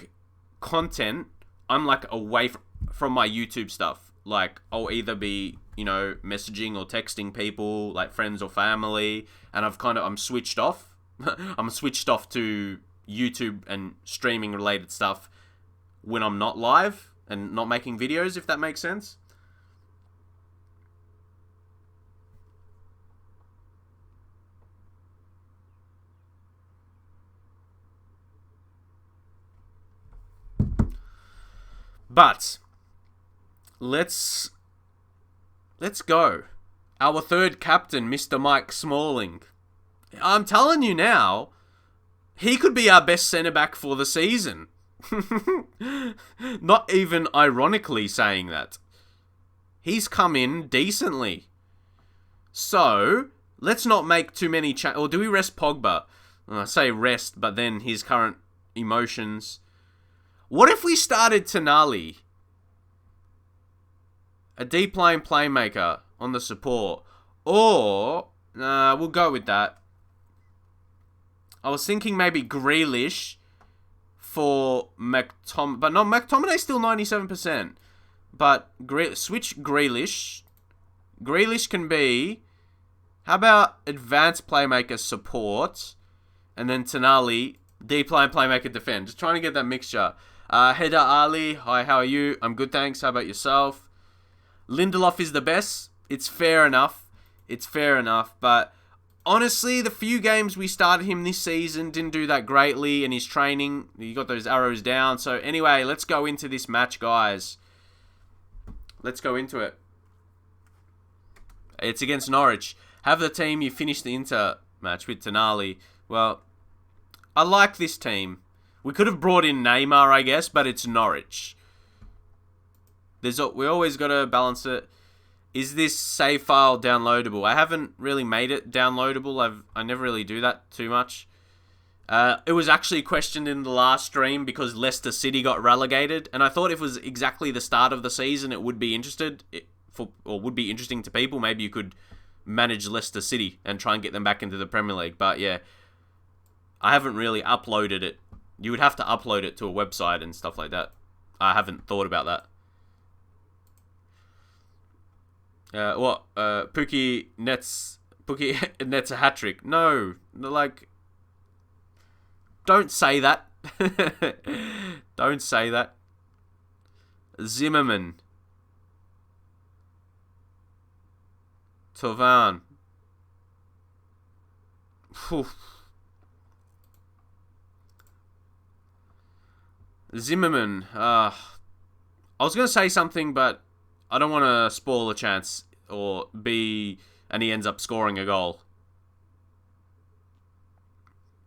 content, I'm like away from my YouTube stuff. Like I'll either be, messaging or texting people, like friends or family, and I'm switched off. I'm switched off to YouTube and streaming related stuff when I'm not live and not making videos, if that makes sense. But let's go. Our third captain, Mr. Mike Smalling. I'm telling you now, he could be our best centre-back for the season. Not even ironically saying that. He's come in decently. So, let's not make too many or do we rest Pogba? I say rest, but then his current emotions. What if we started Tonali? A deep line playmaker on the support. Or, we'll go with that. I was thinking maybe Grealish for McTominay. But no, McTominay's still 97%. But switch Grealish. Grealish can be... How about advanced playmaker support? And then Tonali, deep line playmaker defend. Just trying to get that mixture. Heda Ali, hi, how are you? I'm good, thanks. How about yourself? Lindelof is the best. It's fair enough. But honestly, the few games we started him this season didn't do that greatly, and his training, he got those arrows down. So anyway, let's go into this match, guys. Let's go into it. It's against Norwich. Have the team you finished the Inter match with Tonali. Well, I like this team. We could have brought in Neymar, I guess, but it's Norwich. We always got to balance it. Is this save file downloadable? I haven't really made it downloadable. I never really do that too much. It was actually questioned in the last stream because Leicester City got relegated, and I thought if it was exactly the start of the season, it would be interesting to people. Maybe you could manage Leicester City and try and get them back into the Premier League. But yeah, I haven't really uploaded it. You would have to upload it to a website and stuff like that. I haven't thought about that. Pookie Nets Bookie nets a hat-trick. No. Like, don't say that. Don't say that. Zimmerman. Tovan. Zimmerman. I was going to say something, but I don't want to spoil a chance and he ends up scoring a goal.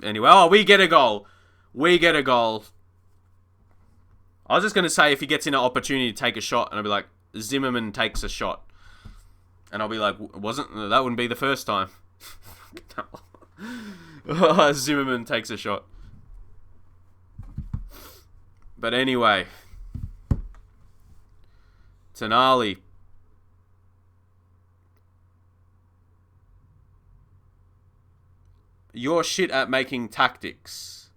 Anyway, we get a goal. We get a goal. I was just going to say if he gets in an opportunity to take a shot, and I'll be like, Zimmerman takes a shot. And I'll be like, that wouldn't be the first time. Zimmerman takes a shot. But anyway. Tonali. You're shit at making tactics.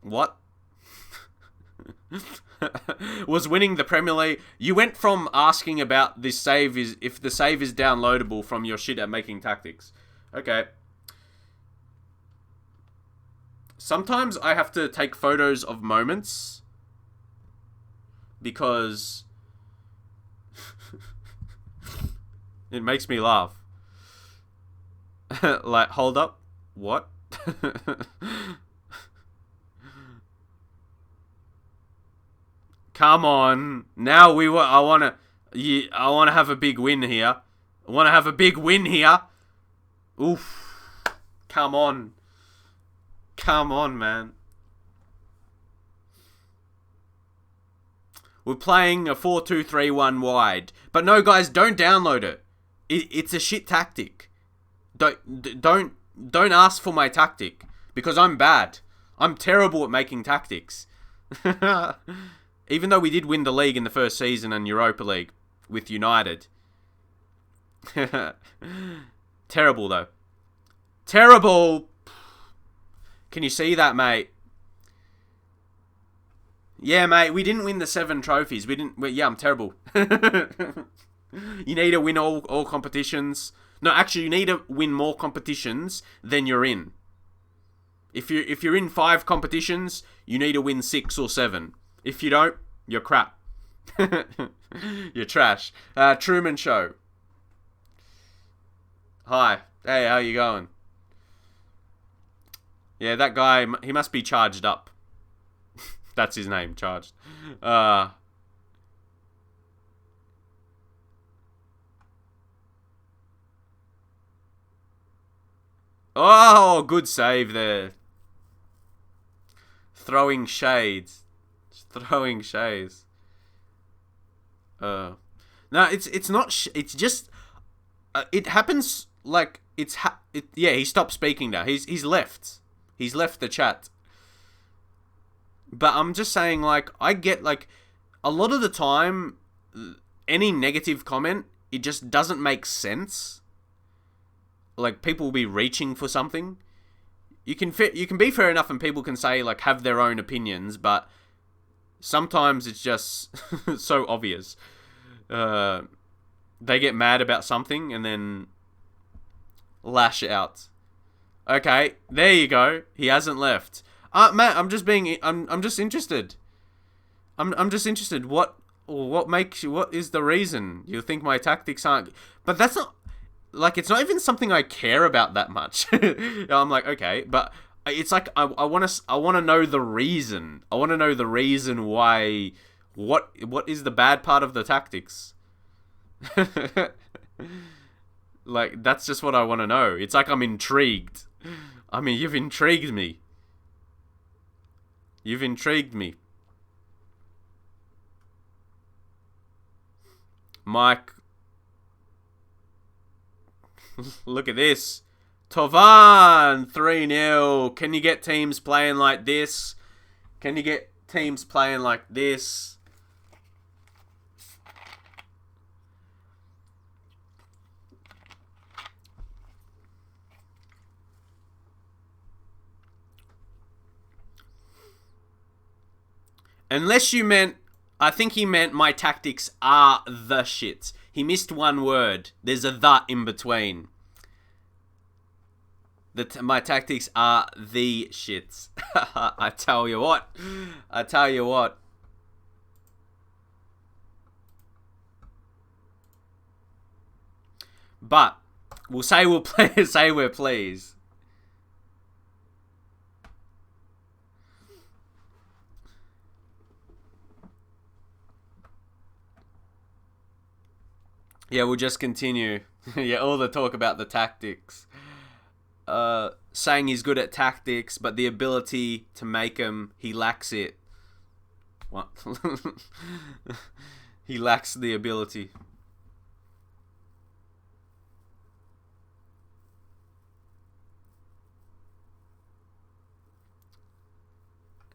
What? Was winning the Premier League. You went from asking about this save if the save is downloadable from your shit at making tactics. Okay. Sometimes I have to take photos of moments because it makes me laugh. Like, hold up. What? Come on. Now I want to have a big win here. I want to have a big win here. Oof. Come on. Come on, man. We're playing a 4-2-3-1 wide. But no, guys, don't download it. It's a shit tactic. Don't ask for my tactic because I'm bad. I'm terrible at making tactics. Even though we did win the league in the first season and Europa League with United. Terrible though. Terrible. Can you see that, mate? Yeah, mate, we didn't win the 7 trophies. Yeah, I'm terrible. You need to win all competitions. No, actually, you need to win more competitions than you're in. If you're in 5 competitions, you need to win 6 or 7. If you don't, you're crap. You're trash. Truman Show. Hi. Hey, how you going? Yeah, that guy, he must be charged up. That's his name, charged. Oh, good save there. Throwing shades. Throwing shades. No, it's not. It's just. It happens like yeah, he stopped speaking now. He's left. He's left the chat. But I'm just saying, like, I get like a lot of the time, any negative comment, it just doesn't make sense. Like, people will be reaching for something. You can be fair enough and people can say, like, have their own opinions, but sometimes it's just so obvious. They get mad about something and then lash out. Okay, there you go. He hasn't left. Matt, I'm just interested. I'm just interested. What is the reason? You think my tactics aren't... But that's not... Like, it's not even something I care about that much. I'm like, okay, but it's like I want to know the reason. I want to know the reason why. What is the bad part of the tactics? Like, that's just what I want to know. It's like I'm intrigued. I mean, you've intrigued me. You've intrigued me. Mike. Look at this. Tovan, 3-0. Can you get teams playing like this? Can you get teams playing like this? Unless you meant... I think he meant my tactics are the shit. He missed one word. There's a "the" in between. My tactics are the shits. I tell you what. But we'll say we're pleased. Yeah, we'll just continue. Yeah, all the talk about the tactics. Saying he's good at tactics, but the ability to make them, he lacks it. What? He lacks the ability.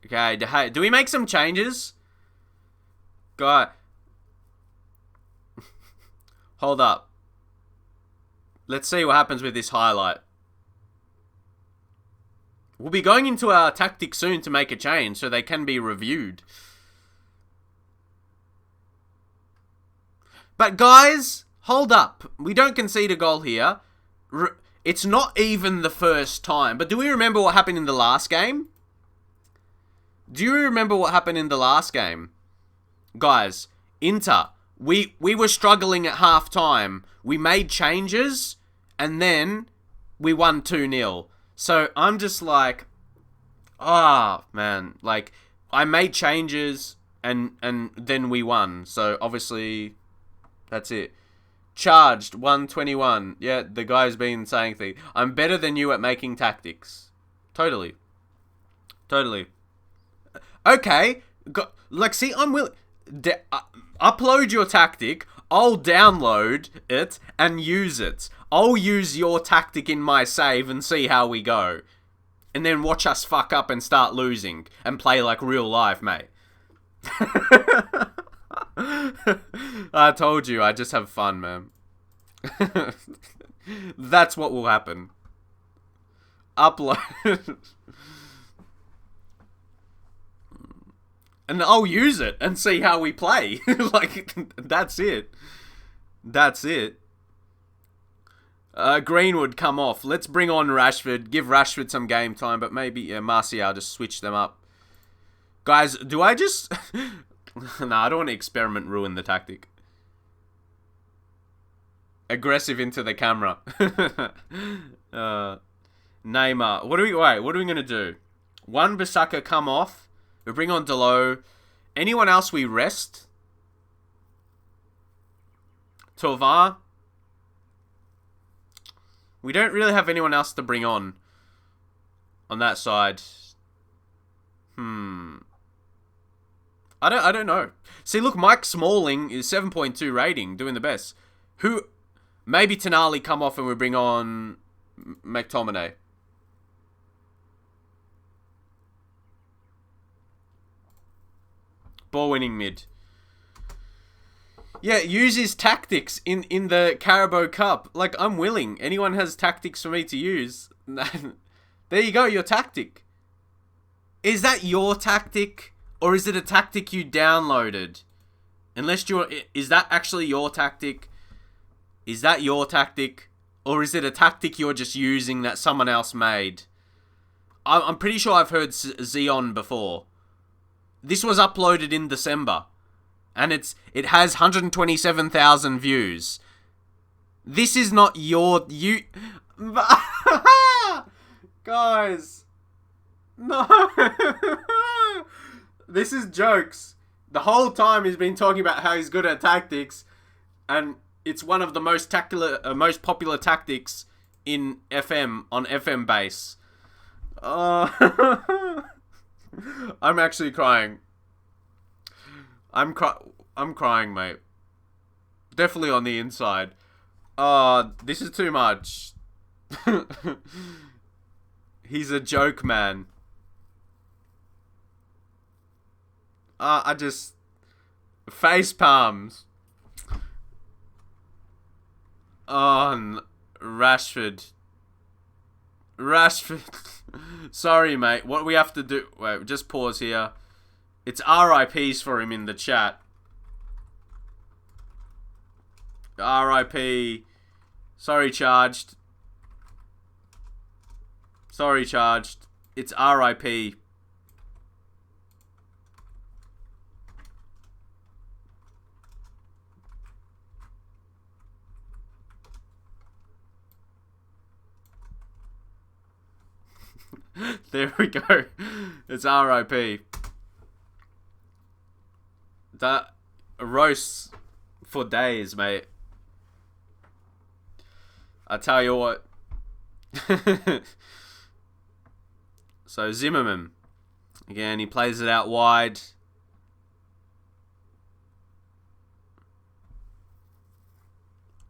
Okay, do we make some changes? Guy. Hold up. Let's see what happens with this highlight. We'll be going into our tactics soon to make a change so they can be reviewed. But guys, hold up. We don't concede a goal here. It's not even the first time. But do we remember what happened in the last game? Do you remember what happened in the last game? Guys, Inter, we were struggling at half time. We made changes and then we won 2-0. So I'm just like, man, like I made changes and then we won. So obviously that's it. Charged 121. Yeah, the guy's been saying things. I'm better than you at making tactics. Totally. Okay, like see, I'm willing. Upload your tactic. I'll download it and use it. I'll use your tactic in my save and see how we go. And then watch us fuck up and start losing. And play like real life, mate. I told you, I just have fun, man. That's what will happen. Upload. And I'll use it and see how we play. Like, that's it. Greenwood come off. Let's bring on Rashford. Give Rashford some game time, but maybe Martial just switch them up. Guys, do I just... Nah, I don't want to experiment ruin the tactic. Aggressive into the camera. Neymar. What are we going to do? Wan-Bissaka come off. We bring on Delo. Anyone else we rest? Tovar. We don't really have anyone else to bring on that side. I don't know. See, look, Mike Smalling is 7.2 rating, doing the best. Maybe Tonali come off and we bring on McTominay. Ball winning mid. Yeah, use his tactics in the Carabao Cup. Like, I'm willing. Anyone has tactics for me to use. There you go, your tactic. Is that your tactic? Or is it a tactic you downloaded? Is that actually your tactic? Is that your tactic? Or is it a tactic you're just using that someone else made? I'm pretty sure I've heard Xeon before. This was uploaded in December. And it has 127,000 views. This is not you... Guys. No. This is jokes. The whole time he's been talking about how he's good at tactics. And it's one of the most popular tactics in FM, on FM base. I'm actually crying. I'm crying, mate. Definitely on the inside. This is too much. He's a joke, man. I just... Face palms. Rashford. Sorry, mate. What we have to do... Wait, just pause here. It's RIPs for him in the chat. R.I.P. Sorry, charged. Sorry, charged. It's R.I.P. There we go. It's R.I.P. That roasts for days, mate. I tell you what. So Zimmerman. Again, he plays it out wide.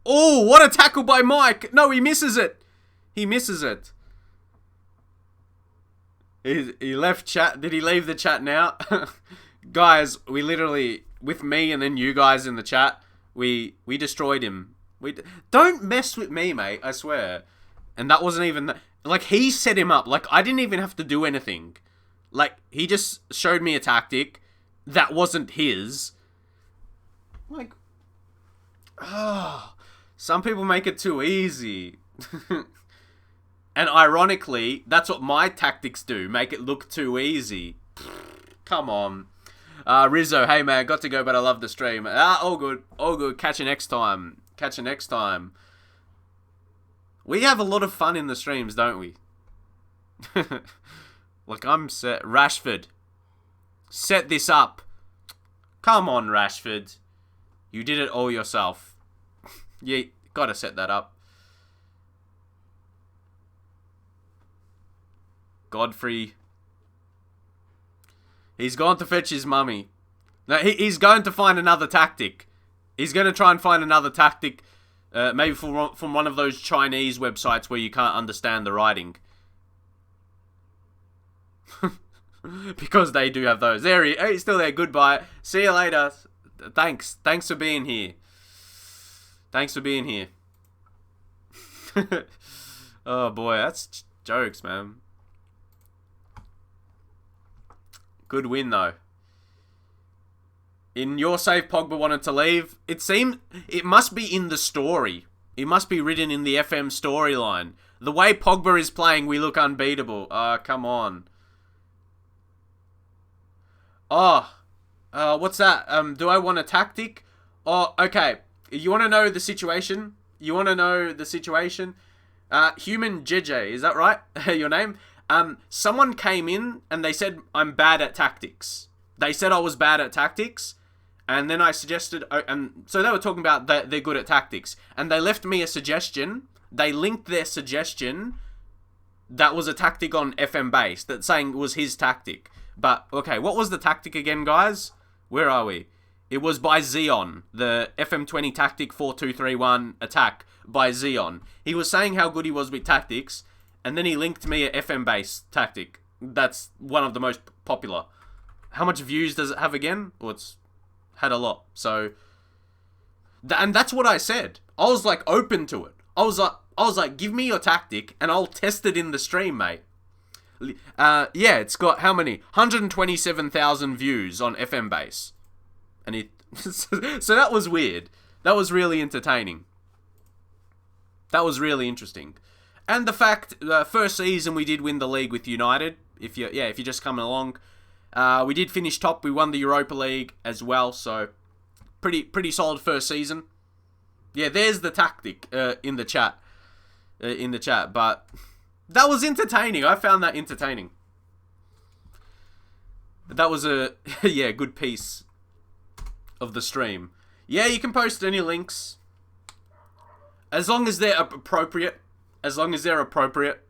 Oh, what a tackle by Mike. No, he misses it. He misses it. He left chat. Did he leave the chat now? Guys, we literally, with me and then you guys in the chat, we destroyed him. Don't mess with me, mate, I swear. And that wasn't even... Like, he set him up. Like, I didn't even have to do anything. Like, he just showed me a tactic that wasn't his. Like... some people make it too easy. And ironically, that's what my tactics do. Make it look too easy. Come on. Rizzo, hey man, got to go, but I love the stream. All good. All good. Catch you next time. Catch you next time. We have a lot of fun in the streams, don't we? Like, I'm set. Rashford. Set this up. Come on, Rashford. You did it all yourself. You gotta set that up. Godfrey. He's gone to fetch his mummy. No, he's going to find another tactic. He's going to try and find another tactic. Maybe from one of those Chinese websites where you can't understand the writing. Because they do have those. There he's still there. Goodbye. See you later. Thanks. Thanks for being here. Thanks for being here. Oh boy, that's jokes, man. Good win, though. In your save, Pogba wanted to leave. It must be in the story. It must be written in the FM storyline. The way Pogba is playing, we look unbeatable. Come on. What's that? Do I want a tactic? Oh, okay. You want to know the situation? Human JJ, is that right? Your name? Someone came in and they said I'm bad at tactics. They said I was bad at tactics, and then I suggested, and so they were talking about that they're good at tactics, and they left me a suggestion. They linked their suggestion that was a tactic on FM base that saying was his tactic. But okay, what was the tactic again, guys? Where are we? It was by Xeon, the FM20 tactic 4231 attack by Xeon. He was saying how good he was with tactics. And then he linked me a FM-based tactic. That's one of the most popular. How much views does it have again? Well, it's had a lot. So, and that's what I said. I was like open to it. I was like, give me your tactic and I'll test it in the stream, mate. Yeah, it's got how many? 127,000 views on FM base. And it, so that was weird. That was really entertaining. That was really interesting. And the fact, first season we did win the league with United. If you're just coming along, we did finish top. We won the Europa League as well. So pretty solid first season. Yeah, there's the tactic in the chat. But that was entertaining. I found that entertaining. That was a good piece of the stream. Yeah, you can post any links as long as they're appropriate. As long as they're appropriate.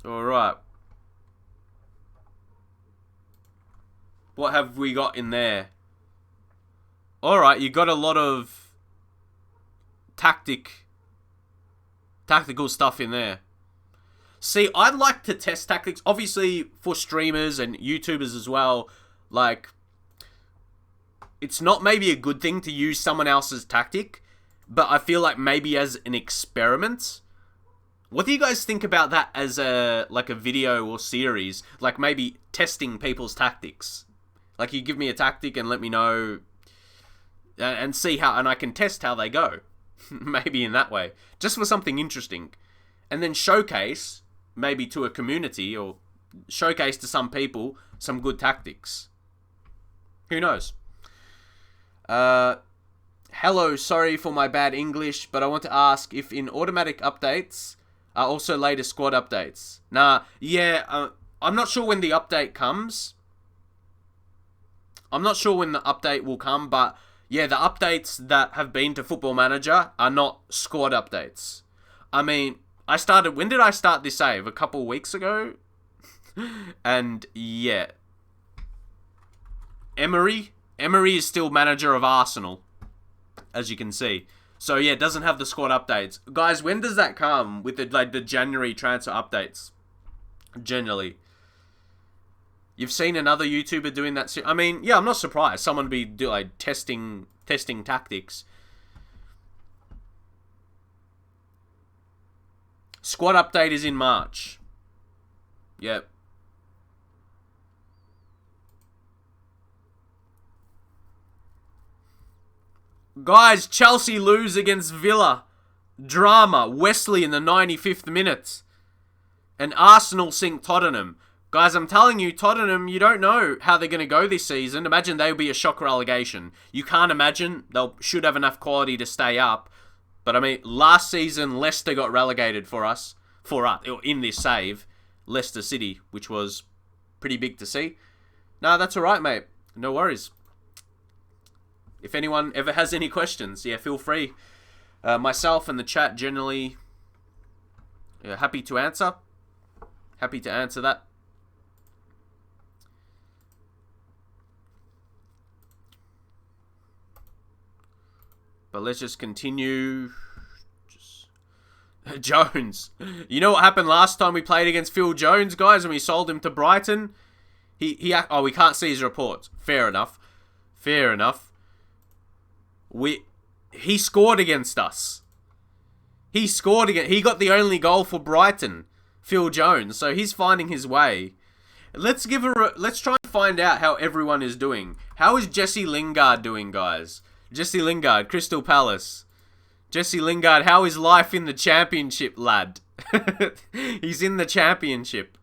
Alright. What have we got in there? Alright, you got a lot of tactical stuff in there. See, I'd like to test tactics, obviously for streamers and YouTubers as well. Like, it's not maybe a good thing to use someone else's tactic, but I feel like maybe as an experiment, What do you guys think about that as a video or series? Like maybe testing people's tactics. Like you give me a tactic and let me know and see how, and I can test how they go. Maybe in that way. Just for something interesting. And then showcase, maybe to a community, or showcase to some people, some good tactics. Who knows? Hello, sorry for my bad English, but I want to ask if in automatic updates are also later squad updates. I'm not sure when the update comes. I'm not sure when the update will come, but yeah, the updates that have been to Football Manager are not squad updates. I mean, when did I start this save? A couple weeks ago? And yeah. Emery is still manager of Arsenal, as you can see. So yeah, it doesn't have the squad updates. Guys, when does that come with the January transfer updates? Generally. You've seen another YouTuber doing that. I mean, yeah, I'm not surprised. Someone would be testing tactics. Squad update is in March. Yep. Guys, Chelsea lose against Villa. Drama. Wesley in the 95th minute. And Arsenal sink Tottenham. Guys, I'm telling you, Tottenham, you don't know how they're going to go this season. Imagine they'll be a shock relegation. You can't imagine. They should have enough quality to stay up. But I mean, last season, Leicester got relegated for us, in this save. Leicester City, which was pretty big to see. No, that's alright, mate. No worries. If anyone ever has any questions, yeah, feel free. Myself and the chat generally happy to answer. Happy to answer that. But let's just continue. Jones. You know what happened last time we played against Phil Jones, guys, and we sold him to Brighton? We can't see his reports. Fair enough. He scored against us. He got the only goal for Brighton, Phil Jones, so he's finding his way. Let's try and find out how everyone is doing. How is Jesse Lingard doing, guys? Jesse Lingard, Crystal Palace. Jesse Lingard, how is life in the championship, lad? He's in the championship.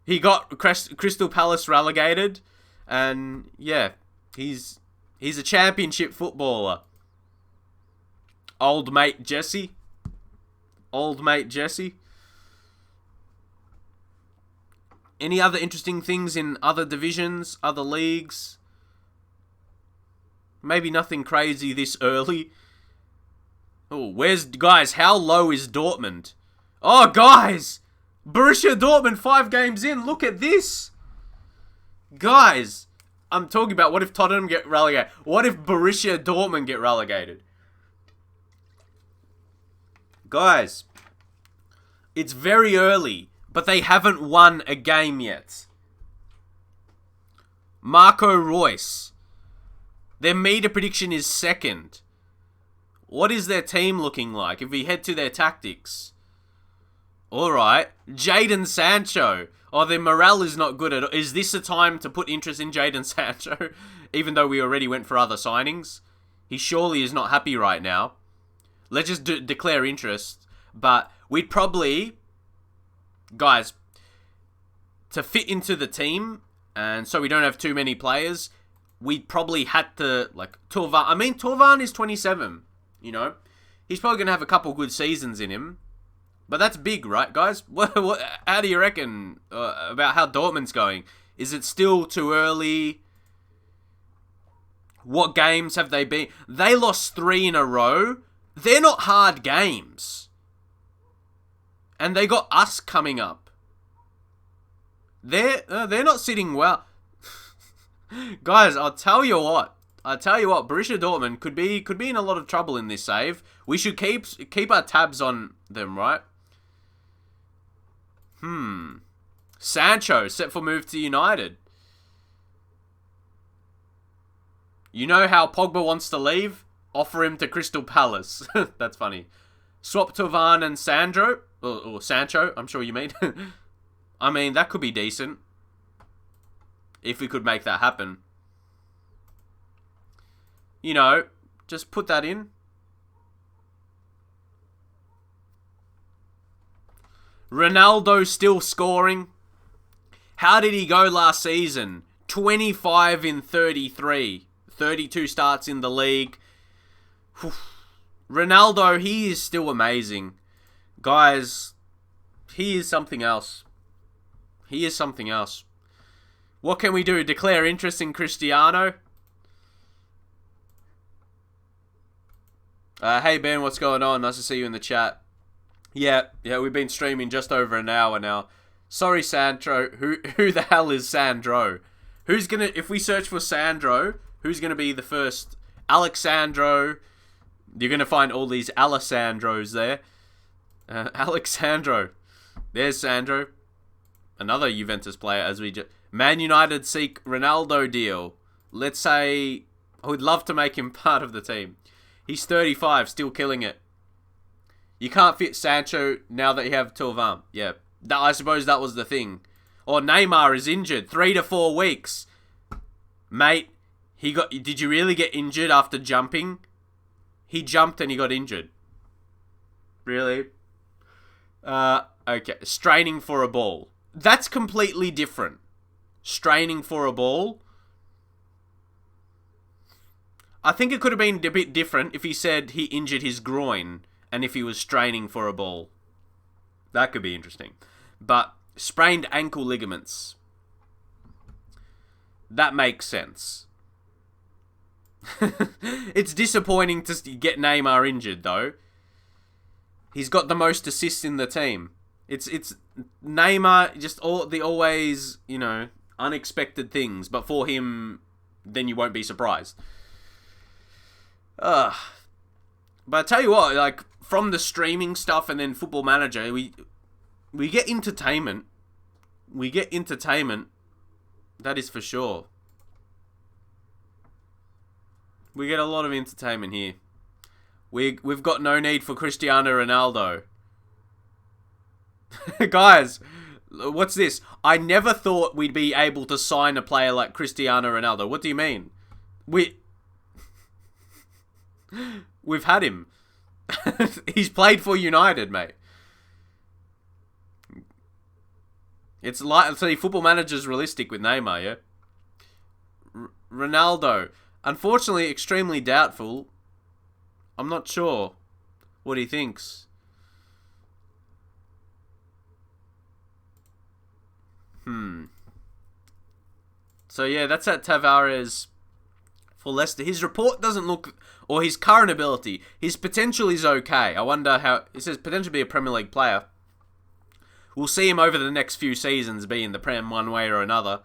He got Crystal Palace relegated. And, yeah, he's a championship footballer. Old mate Jesse. Any other interesting things in other divisions, other leagues? Maybe nothing crazy this early. Oh, guys, how low is Dortmund? Oh, guys! Borussia Dortmund 5 games in. Look at this. Guys, I'm talking about what if Tottenham get relegated? What if Borussia Dortmund get relegated? Guys, it's very early, but they haven't won a game yet. Marco Reus. Their meter prediction is second. What is their team looking like if we head to their tactics? Alright. Jadon Sancho. Oh, their morale is not good at all. Is this a time to put interest in Jadon Sancho? Even though we already went for other signings? He surely is not happy right now. Let's just declare interest. But we'd probably... Guys, to fit into the team, and so we don't have too many players, we probably had to, Torvan. I mean, Torvan is 27, you know. He's probably going to have a couple good seasons in him. But that's big, right, guys? How do you reckon about how Dortmund's going? Is it still too early? What games have they been? They lost 3 in a row. They're not hard games. And they got us coming up. They're not sitting well. Guys, I'll tell you what, Borussia Dortmund could be in a lot of trouble in this save. We should keep our tabs on them, right? Sancho, set for move to United. You know how Pogba wants to leave? Offer him to Crystal Palace. That's funny. Swap Tovan and Sandro. Or Sancho, I'm sure you mean. I mean, that could be decent. If we could make that happen. You know, just put that in. Ronaldo still scoring. How did he go last season? 25 in 33. 32 starts in the league. Ronaldo, he is still amazing. Guys, he is something else. He is something else. What can we do? Declare interest in Cristiano? Hey Ben, what's going on? Nice to see you in the chat. Yeah, we've been streaming just over an hour now. Sorry, Sandro. Who the hell is Sandro? Who's gonna, if we search for Sandro, who's gonna be the first? Alexandro. You're gonna find all these Alessandros there. Alexandro. There's Sandro. Another Juventus player as we just... Man United seek Ronaldo deal. Let's say... I would love to make him part of the team. He's 35, still killing it. You can't fit Sancho now that you have Thauvin. Yeah, I suppose that was the thing. Or Neymar is injured. 3 to 4 weeks. Mate, did you really get injured after jumping? He jumped and he got injured. Really? Okay. Straining for a ball. That's completely different. Straining for a ball. I think it could have been a bit different if he said he injured his groin and if he was straining for a ball. That could be interesting. But sprained ankle ligaments. That makes sense. It's disappointing to get Neymar injured, though. He's got the most assists in the team. It's Neymar, just always, you know, unexpected things. But for him, then you won't be surprised. But I tell you what, like, from the streaming stuff and then Football Manager, we get entertainment. We get entertainment. That is for sure. We get a lot of entertainment here. We've got no need for Cristiano Ronaldo. Guys, what's this? I never thought we'd be able to sign a player like Cristiano Ronaldo. What do you mean? We've had him. He's played for United, mate. It's like, see, Football Manager's realistic with Neymar, yeah? Ronaldo. Unfortunately, extremely doubtful. I'm not sure what he thinks. So yeah, that's at Tavares for Leicester. His report doesn't look, or his current ability, his potential is okay. I wonder how, it says potential to be a Premier League player. We'll see him over the next few seasons be in the Prem one way or another.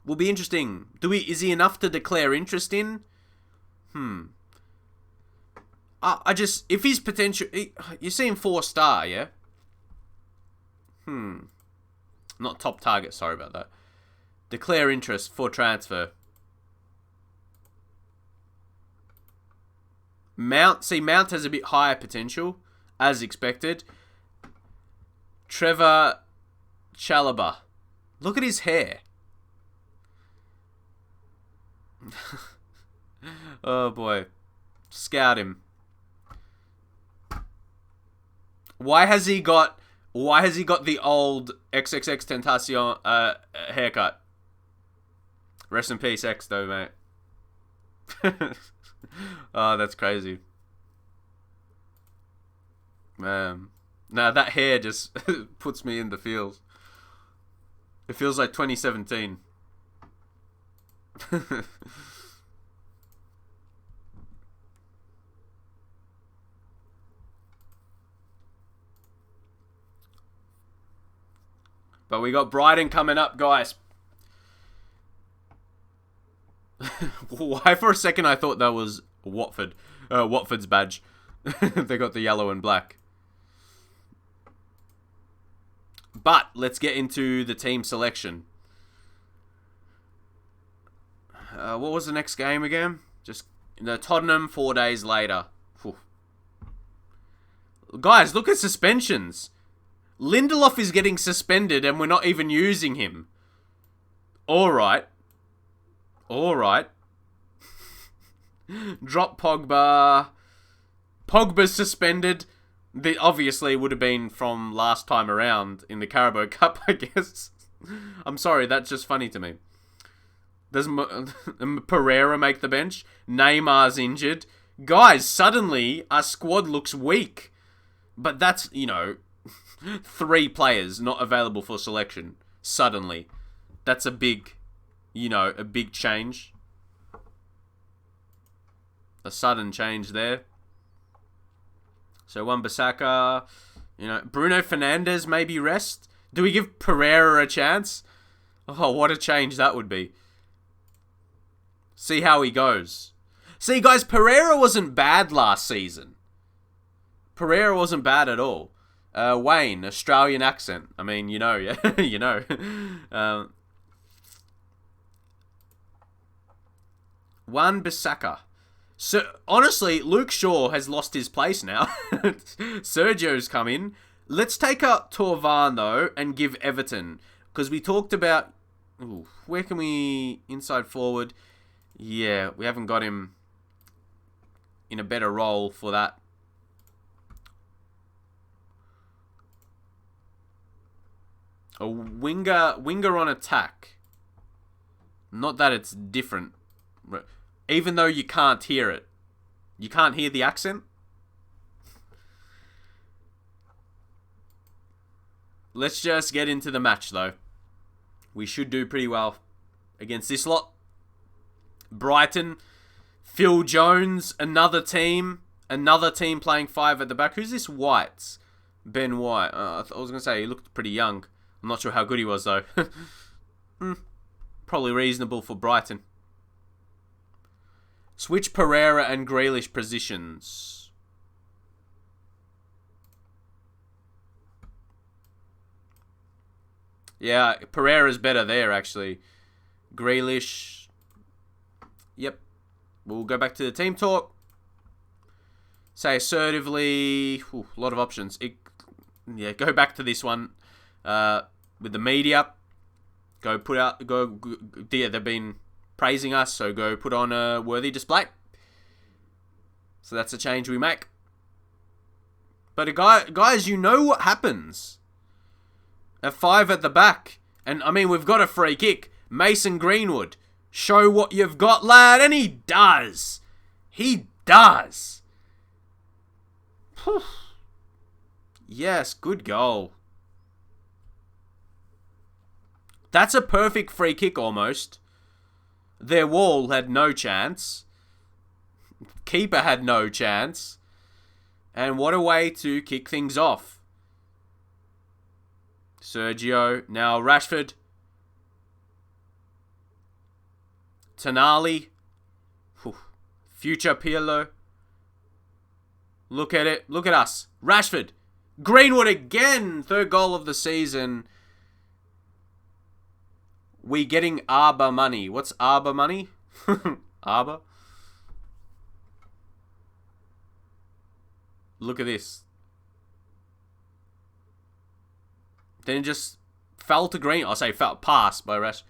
Will be interesting. Is he enough to declare interest in? If his potential, you see him 4-star, yeah? Not top target, sorry about that. Declare interest for transfer. Mount has a bit higher potential, as expected. Trevor Chalobah. Look at his hair. Oh boy. Scout him. Why has he got the old XXX Tentacion haircut? Rest in peace, X though, mate. Oh, that's crazy. Man. Nah, that hair just puts me in the feels. It feels like 2017. But we got Brighton coming up, guys. Why for a second I thought that was Watford. Watford's badge. They got the yellow and black. But let's get into the team selection. What was the next game again? Just the Tottenham 4 days later. Whew. Guys, look at suspensions. Lindelof is getting suspended and we're not even using him. Alright. Drop Pogba. Pogba's suspended. Obviously would have been from last time around in the Carabao Cup, I guess. I'm sorry, that's just funny to me. Does Pereira make the bench? Neymar's injured. Guys, suddenly our squad looks weak. But that's, 3 players not available for selection. Suddenly. That's a big change. A sudden change there. So Wan-Bissaka, Bruno Fernandes maybe rest. Do we give Pereira a chance? Oh, what a change that would be. See how he goes. See, guys, Pereira wasn't bad last season. Pereira wasn't bad at all. Wayne, Australian accent. I mean, yeah, Wan-Bissaka. So, honestly, Luke Shaw has lost his place now. Sergio's come in. Let's take out Torvan, though, and give Everton. Because we talked about... Ooh, where can we... Inside forward. Yeah, we haven't got him in a better role for that. A winger on attack. Not that it's different. Even though you can't hear it. You can't hear the accent? Let's just get into the match, though. We should do pretty well against this lot. Brighton. Phil Jones. Another team playing 5 at the back. Who's this White? Ben White. I was going to say, he looked pretty young. I'm not sure how good he was, though. Probably reasonable for Brighton. Switch Pereira and Grealish positions. Yeah, Pereira's better there, actually. Grealish. Yep. We'll go back to the team talk. Say assertively. Ooh, a lot of options. Go back to this one. With the media. They've been praising us, so go put on a worthy display. So that's a change we make. But guys, you know what happens. A 5 at the back. And, I mean, we've got a free kick. Mason Greenwood. Show what you've got, lad. And he does. He does. Yes, good goal. That's a perfect free kick, almost. Their wall had no chance. Keeper had no chance. And what a way to kick things off. Sergio. Now Rashford. Tonali. Future Pirlo. Look at it. Look at us. Rashford. Greenwood again. 3rd goal of the season. We getting Arbor money. What's Arbor money? Arbor? Look at this. Then it just fell to Green. I'll say fell. Pass by Rash.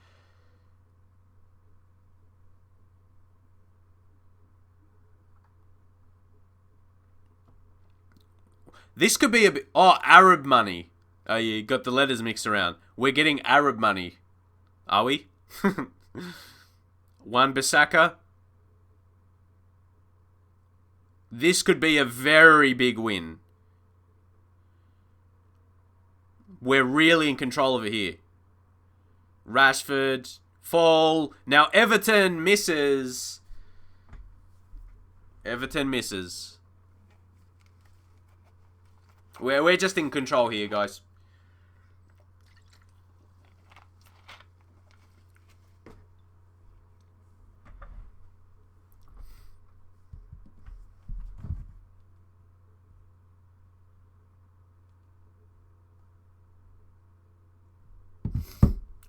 This could be a bit... Oh, Arab money. Oh, you got the letters mixed around. We're getting Arab money. Are we? Wan-Bissaka. This could be a very big win. We're really in control over here. Rashford. Fall. Now Everton misses. Everton misses. We're just in control here, guys.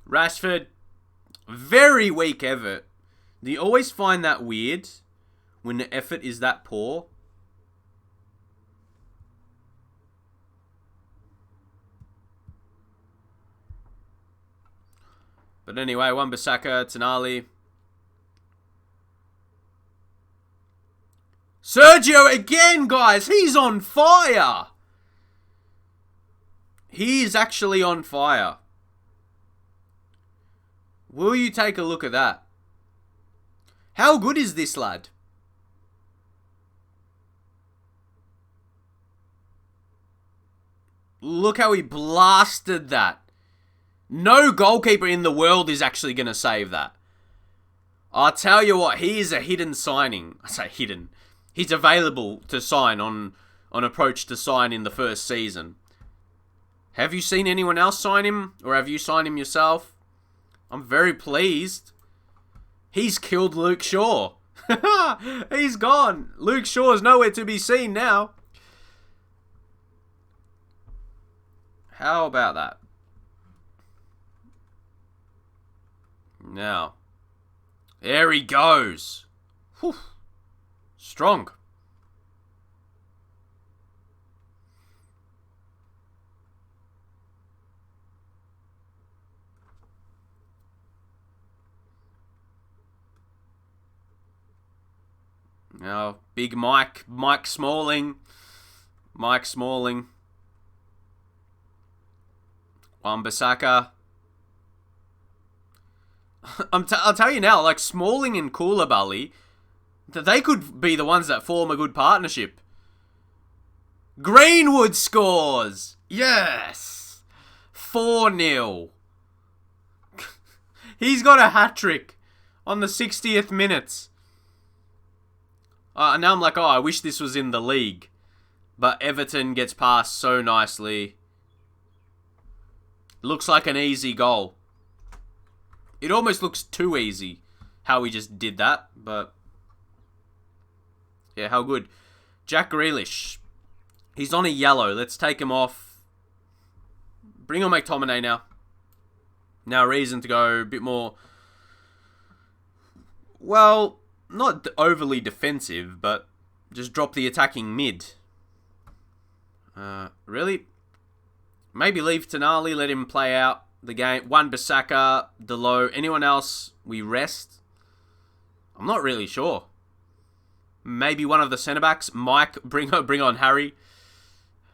Rashford, very weak effort. Do you always find that weird when the effort is that poor? But anyway, Wan-Bissaka, Tonali. Sergio again, guys. He's on fire. He's actually on fire. Will you take a look at that? How good is this lad? Look how he blasted that. No goalkeeper in the world is actually going to save that. I'll tell you what, he is a hidden signing. I say hidden. He's available to sign on approach to sign in the first season. Have you seen anyone else sign him? Or have you signed him yourself? I'm very pleased. He's killed Luke Shaw. He's gone. Luke Shaw's nowhere to be seen now. How about that? Now. There he goes. Whew. Strong. Now, big Mike Smalling. Wan-Bissaka. I'll tell you now, like Smalling and Koulibaly, they could be the ones that form a good partnership. Greenwood scores! Yes! 4-0. He's got a hat-trick on the 60th minute. Now I'm like, oh, I wish this was in the league. But Everton gets past so nicely. Looks like an easy goal. It almost looks too easy how he just did that, but yeah, how good. Jack Grealish. He's on a yellow. Let's take him off. Bring on McTominay now. Now reason to go a bit more, well, not overly defensive, but just drop the attacking mid. Really? Maybe leave Tonali, let him play out the game. Wan-Bissaka, Delo, anyone else we rest? I'm not really sure. Maybe one of the centre-backs. Mike, bring on Harry.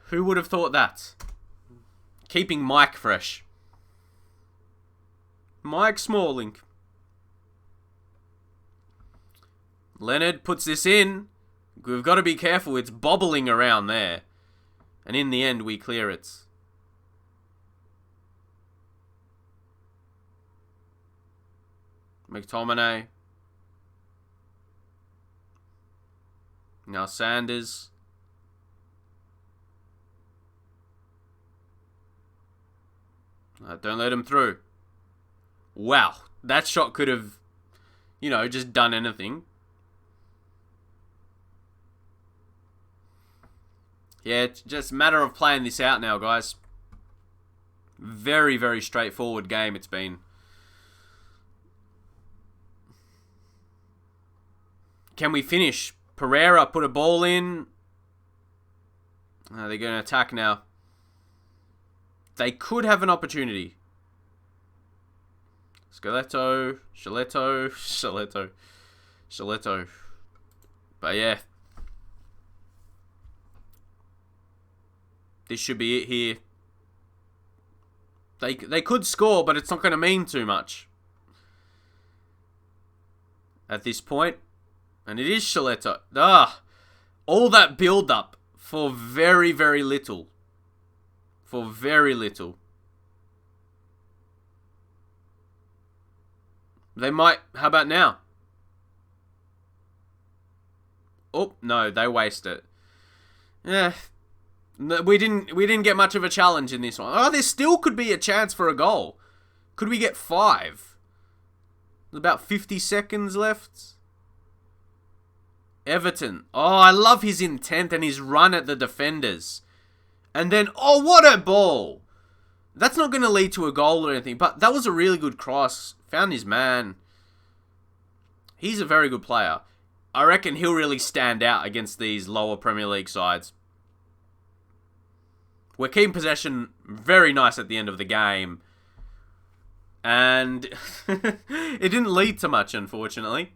Who would have thought that? Keeping Mike fresh. Mike Smalling. Leonard puts this in. We've got to be careful. It's bobbling around there. And in the end, we clear it. McTominay. Now Sanders. Don't let him through. Wow. That shot could have, just done anything. Yeah, it's just a matter of playing this out now, guys. Very, very straightforward game it's been. Can we finish? Pereira put a ball in. They're going to attack now. They could have an opportunity. Skeletto. But yeah. This should be it here. They could score, but it's not going to mean too much. At this point. And it is Skeletto. All that build-up for very, very little. For very little. They might... How about now? Oh, no, they waste it. Yeah. We didn't get much of a challenge in this one. Oh, there still could be a chance for a goal. Could we get 5? There's about 50 seconds left. Everton. Oh, I love his intent and his run at the defenders. And then, oh, what a ball. That's not going to lead to a goal or anything, but that was a really good cross. Found his man. He's a very good player. I reckon he'll really stand out against these lower Premier League sides. We're keeping possession very nice at the end of the game. And it didn't lead to much, unfortunately.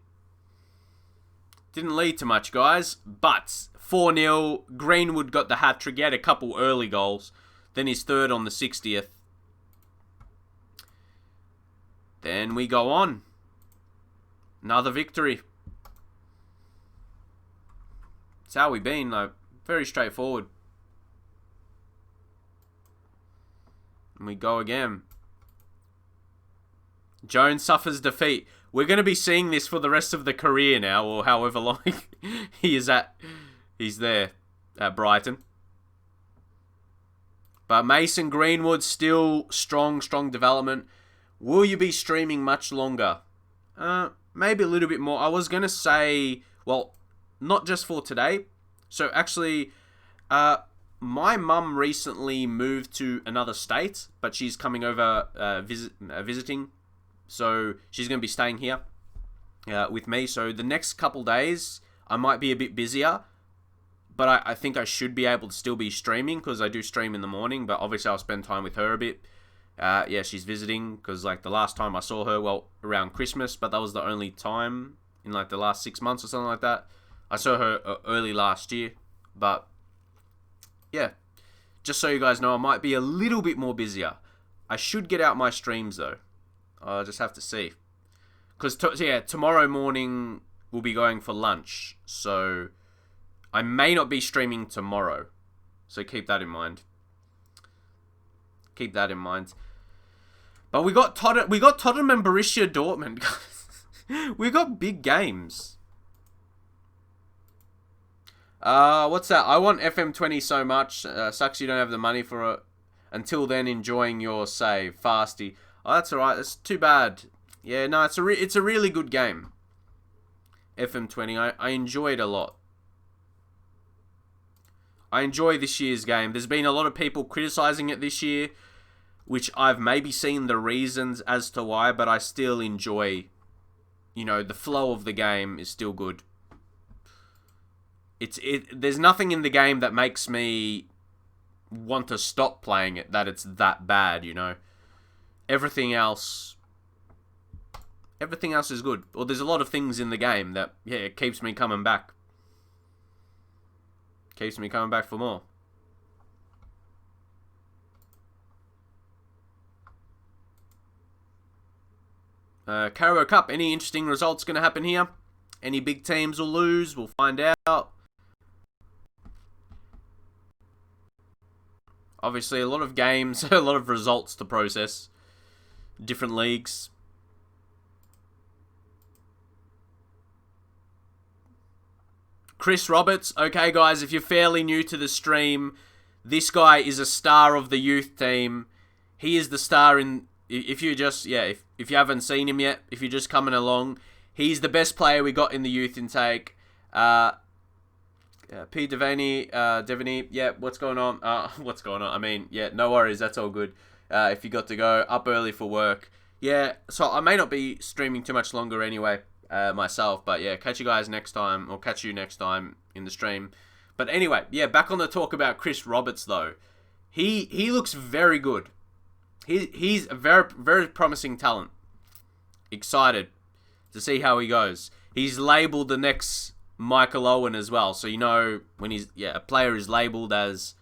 Didn't lead to much, guys. But 4-0. Greenwood got the hat-trick. He had a couple early goals. Then his third on the 60th. Then we go on. Another victory. That's how we been, though. Very straightforward. And we go again. Jones suffers defeat. We're going to be seeing this for the rest of the career now, or however long he's there at Brighton. But Mason Greenwood still strong development. Will you be streaming much longer? Maybe a little bit more. I was going to say, well, not just for today. So actually, my mum recently moved to another state, but she's coming over visiting. So she's going to be staying here with me. So the next couple days, I might be a bit busier. But I think I should be able to still be streaming because I do stream in the morning. But obviously I'll spend time with her a bit. Yeah, she's visiting because like the last time I saw her, well, around Christmas. But that was the only time in like the last 6 months or something like that. I saw her early last year. But yeah, just so you guys know, I might be a little bit more busier. I should get out my streams though. I'll just have to see. Because tomorrow morning we'll be going for lunch. So I may not be streaming tomorrow. So keep that in mind. Keep that in mind. But we got Tottenham and Borussia Dortmund. We got big games. What's that? I want FM20 so much. Sucks you don't have the money for it. Until then, enjoying your save. Fasty. Oh, that's alright. That's too bad. Yeah, no, it's a really good game. FM20. I enjoy it a lot. I enjoy this year's game. There's been a lot of people criticizing it this year, which I've maybe seen the reasons as to why, but I still enjoy, the flow of the game is still good. There's nothing in the game that makes me want to stop playing it, that it's that bad, Everything else is good. Or there's a lot of things in the game that, it keeps me coming back. Keeps me coming back for more. Carabao Cup. Any interesting results going to happen here? Any big teams will lose? We'll find out. Obviously, a lot of games, a lot of results to process. Different leagues. Chris Roberts. Okay, guys, if you're fairly new to the stream, this guy is a star of the youth team. He is the star in... If you haven't seen him yet, if you're just coming along, he's the best player we got in the youth intake. P. Devaney, yeah, what's going on? What's going on? I mean, yeah, no worries, that's all good. If you got to go up early for work. Yeah, so I may not be streaming too much longer anyway, myself, but yeah, catch you guys next time, or catch you next time in the stream. But anyway, yeah, back on the talk about Chris Roberts though. He looks very good. He's a very, very promising talent. Excited to see how he goes. He's labelled the next Michael Owen as well. So when a player is labelled as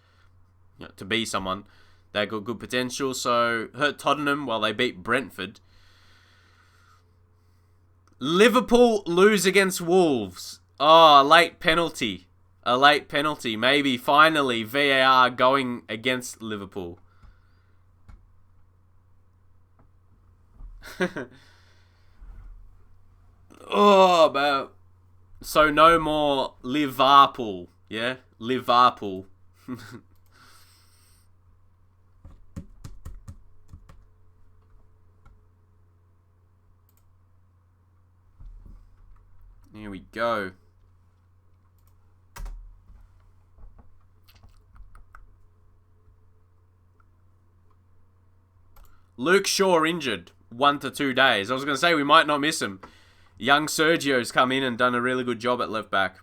to be someone, they got good potential. So hurt Tottenham while they beat Brentford. Liverpool lose against Wolves. Oh, a late penalty. Maybe finally VAR going against Liverpool. Oh, man. So no more Liverpool. Yeah? Liverpool. Here we go. Luke Shaw injured. 1 to 2 days. I was going to say we might not miss him. Young Sergio's come in and done a really good job at left back.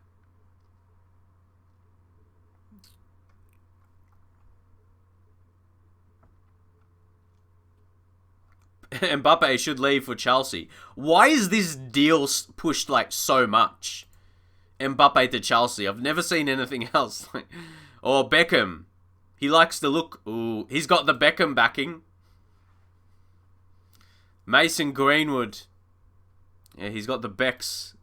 Mbappe should leave for Chelsea. Why is this deal pushed like so much? Mbappe to Chelsea. I've never seen anything else. Or Beckham. He likes the look. Ooh, he's got the Beckham backing. Mason Greenwood. Yeah, he's got the Becks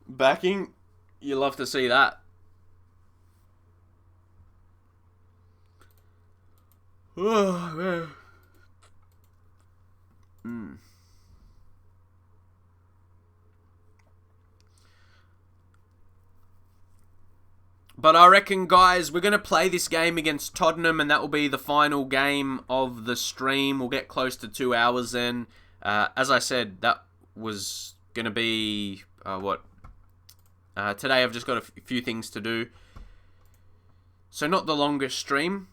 backing. You love to see that. Oh, man. But I reckon, guys, we're going to play this game against Tottenham, and that will be the final game of the stream. We'll get close to 2 hours then. As I said, that was going to be, today I've just got a few things to do. So not the longest stream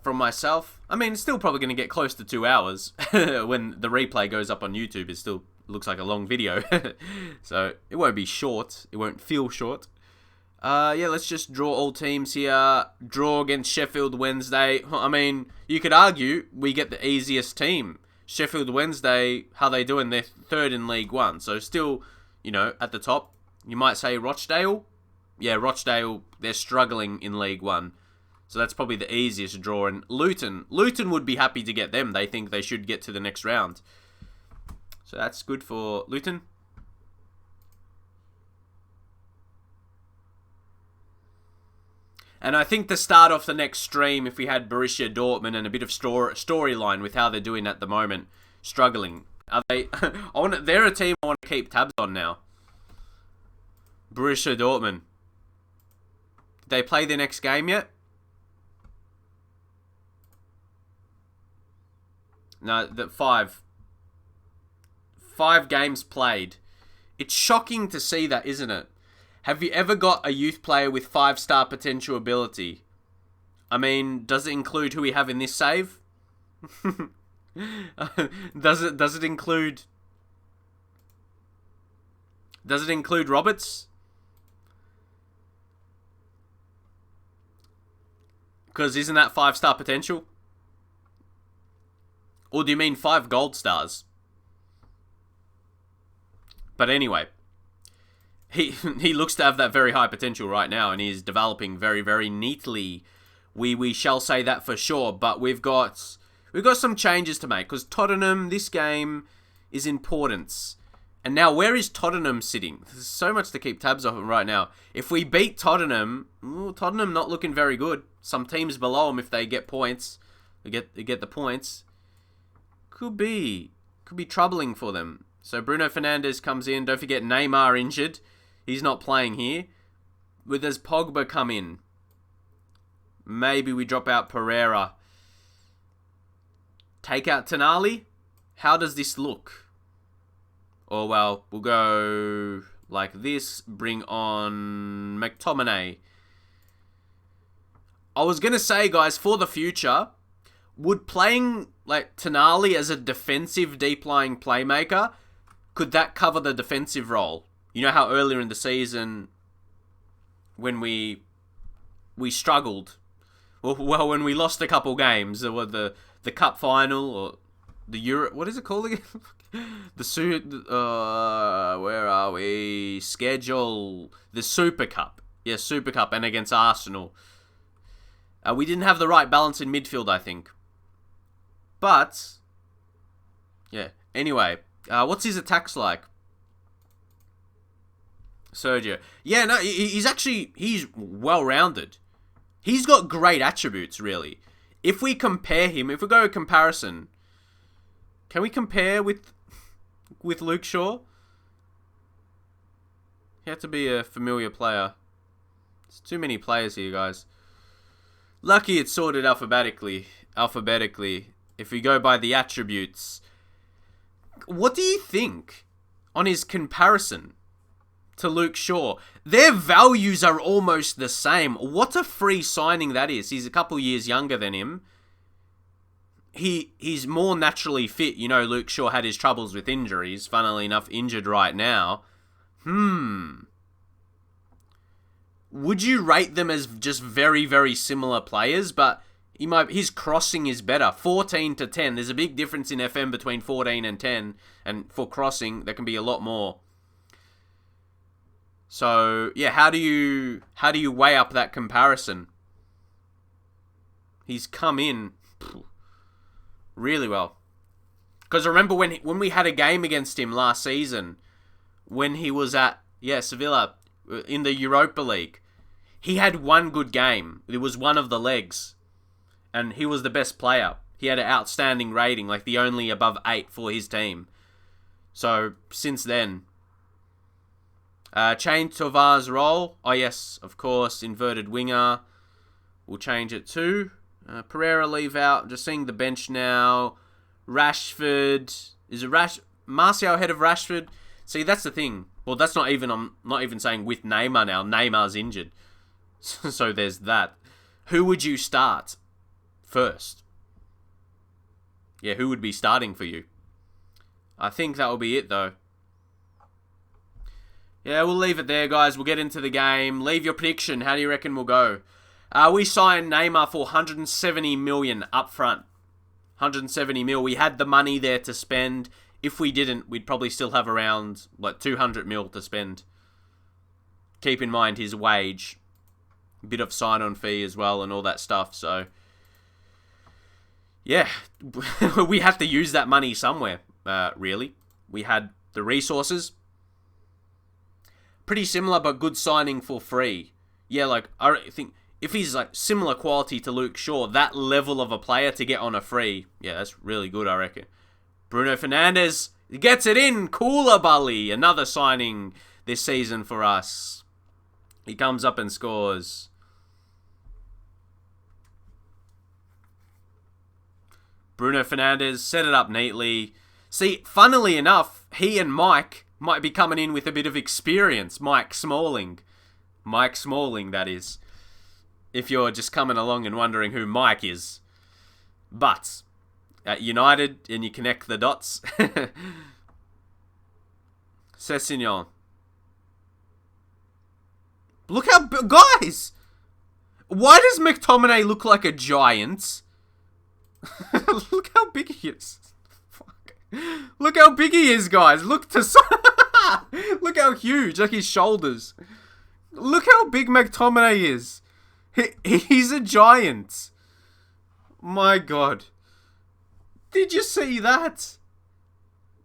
from myself. I mean, it's still probably going to get close to 2 hours. When the replay goes up on YouTube, it still looks like a long video. So it won't be short. It won't feel short. Yeah, let's just draw all teams here. Draw against Sheffield Wednesday. I mean, you could argue we get the easiest team. Sheffield Wednesday, how they doing? They're third in League One. So still, at the top. You might say Rochdale. Yeah, Rochdale, they're struggling in League One. So that's probably the easiest draw. And Luton would be happy to get them. They think they should get to the next round. So that's good for Luton. And I think to start off the next stream, if we had Borussia Dortmund and a bit of storyline with how they're doing at the moment, struggling. Are they? They're a team I want to keep tabs on now. Borussia Dortmund. Did they play their next game yet? No, five games played. It's shocking to see that, isn't it? Have you ever got a youth player with 5-star potential ability? I mean, does it include who we have in this save? Does it include Roberts? Because isn't that 5-star potential? Or do you mean 5 gold stars? But anyway, he looks to have that very high potential right now, and he's developing very, very neatly. We shall say that for sure. But we've got some changes to make, because Tottenham, this game is importance. And now, where is Tottenham sitting? There's so much to keep tabs on right now. If we beat Tottenham, Tottenham not looking very good. Some teams below them, if they get points, they get the points. Could be troubling for them. So Bruno Fernandes comes in. Don't forget Neymar injured. He's not playing here. Does Pogba come in? Maybe we drop out Pereira. Take out Tonali? How does this look? Or, well, we'll go like this. Bring on McTominay. I was going to say, guys, for the future, would playing like Tonali as a defensive deep-lying playmaker, could that cover the defensive role? You know how earlier in the season, when we struggled, well, when we lost a couple games, the cup final or the Euro, what is it called again? Where are we? Schedule the Super Cup. Yeah, Super Cup, and against Arsenal. We didn't have the right balance in midfield, I think. But yeah. Anyway, what's his attacks like? Sergio. Yeah, no, he's well-rounded. He's got great attributes, really. If we compare him, if we go a comparison, can we compare with Luke Shaw? He had to be a familiar player. There's too many players here, guys. Lucky it's sorted alphabetically. If we go by the attributes. What do you think on his comparison to Luke Shaw? Their values are almost the same. What a free signing that is. He's a couple years younger than him. He's more naturally fit. You know, Luke Shaw had his troubles with injuries. Funnily enough, injured right now. Would you rate them as just very, very similar players? But His crossing is better. 14 to 10. There's a big difference in FM between 14 and 10. And for crossing, there can be a lot more. So, yeah, how do you weigh up that comparison? He's come in really well. Because remember when we had a game against him last season, when he was at, Sevilla, in the Europa League, he had one good game. It was one of the legs. And he was the best player. He had an outstanding rating, like the only above 8 for his team. So, since then, change Tovar's role. Oh, yes, of course, inverted winger. We'll change it to. Pereira leave out. Just seeing the bench now. Rashford. Is it Martial ahead of Rashford? See, that's the thing. Well, that's not even... I'm not even saying with Neymar now. Neymar's injured. So there's that. Who would you start first? Yeah, who would be starting for you? I think that will be it, though. Yeah, we'll leave it there, guys. We'll get into the game. Leave your prediction. How do you reckon we'll go? We signed Neymar for 170 million up front. 170 mil. We had the money there to spend. If we didn't, we'd probably still have around 200 mil to spend. Keep in mind his wage. A bit of sign-on fee as well and all that stuff. So, yeah. We had to use that money somewhere, really. We had the resources. Pretty similar, but good signing for free. Yeah, I think if he's similar quality to Luke Shaw, that level of a player to get on a free, yeah, that's really good, I reckon. Bruno Fernandes gets it in. Koulibaly, another signing this season for us. He comes up and scores. Bruno Fernandes set it up neatly. See, funnily enough, he and Mike might be coming in with a bit of experience. Mike Smalling, that is. If you're just coming along and wondering who Mike is. But at United, and you connect the dots. Sessegnon. Look how... Guys! Why does McTominay look like a giant? Look how big he is. Fuck. Look how big he is, guys. Look how huge. Like his shoulders. Look how big McTominay is. He's a giant. My God. Did you see that?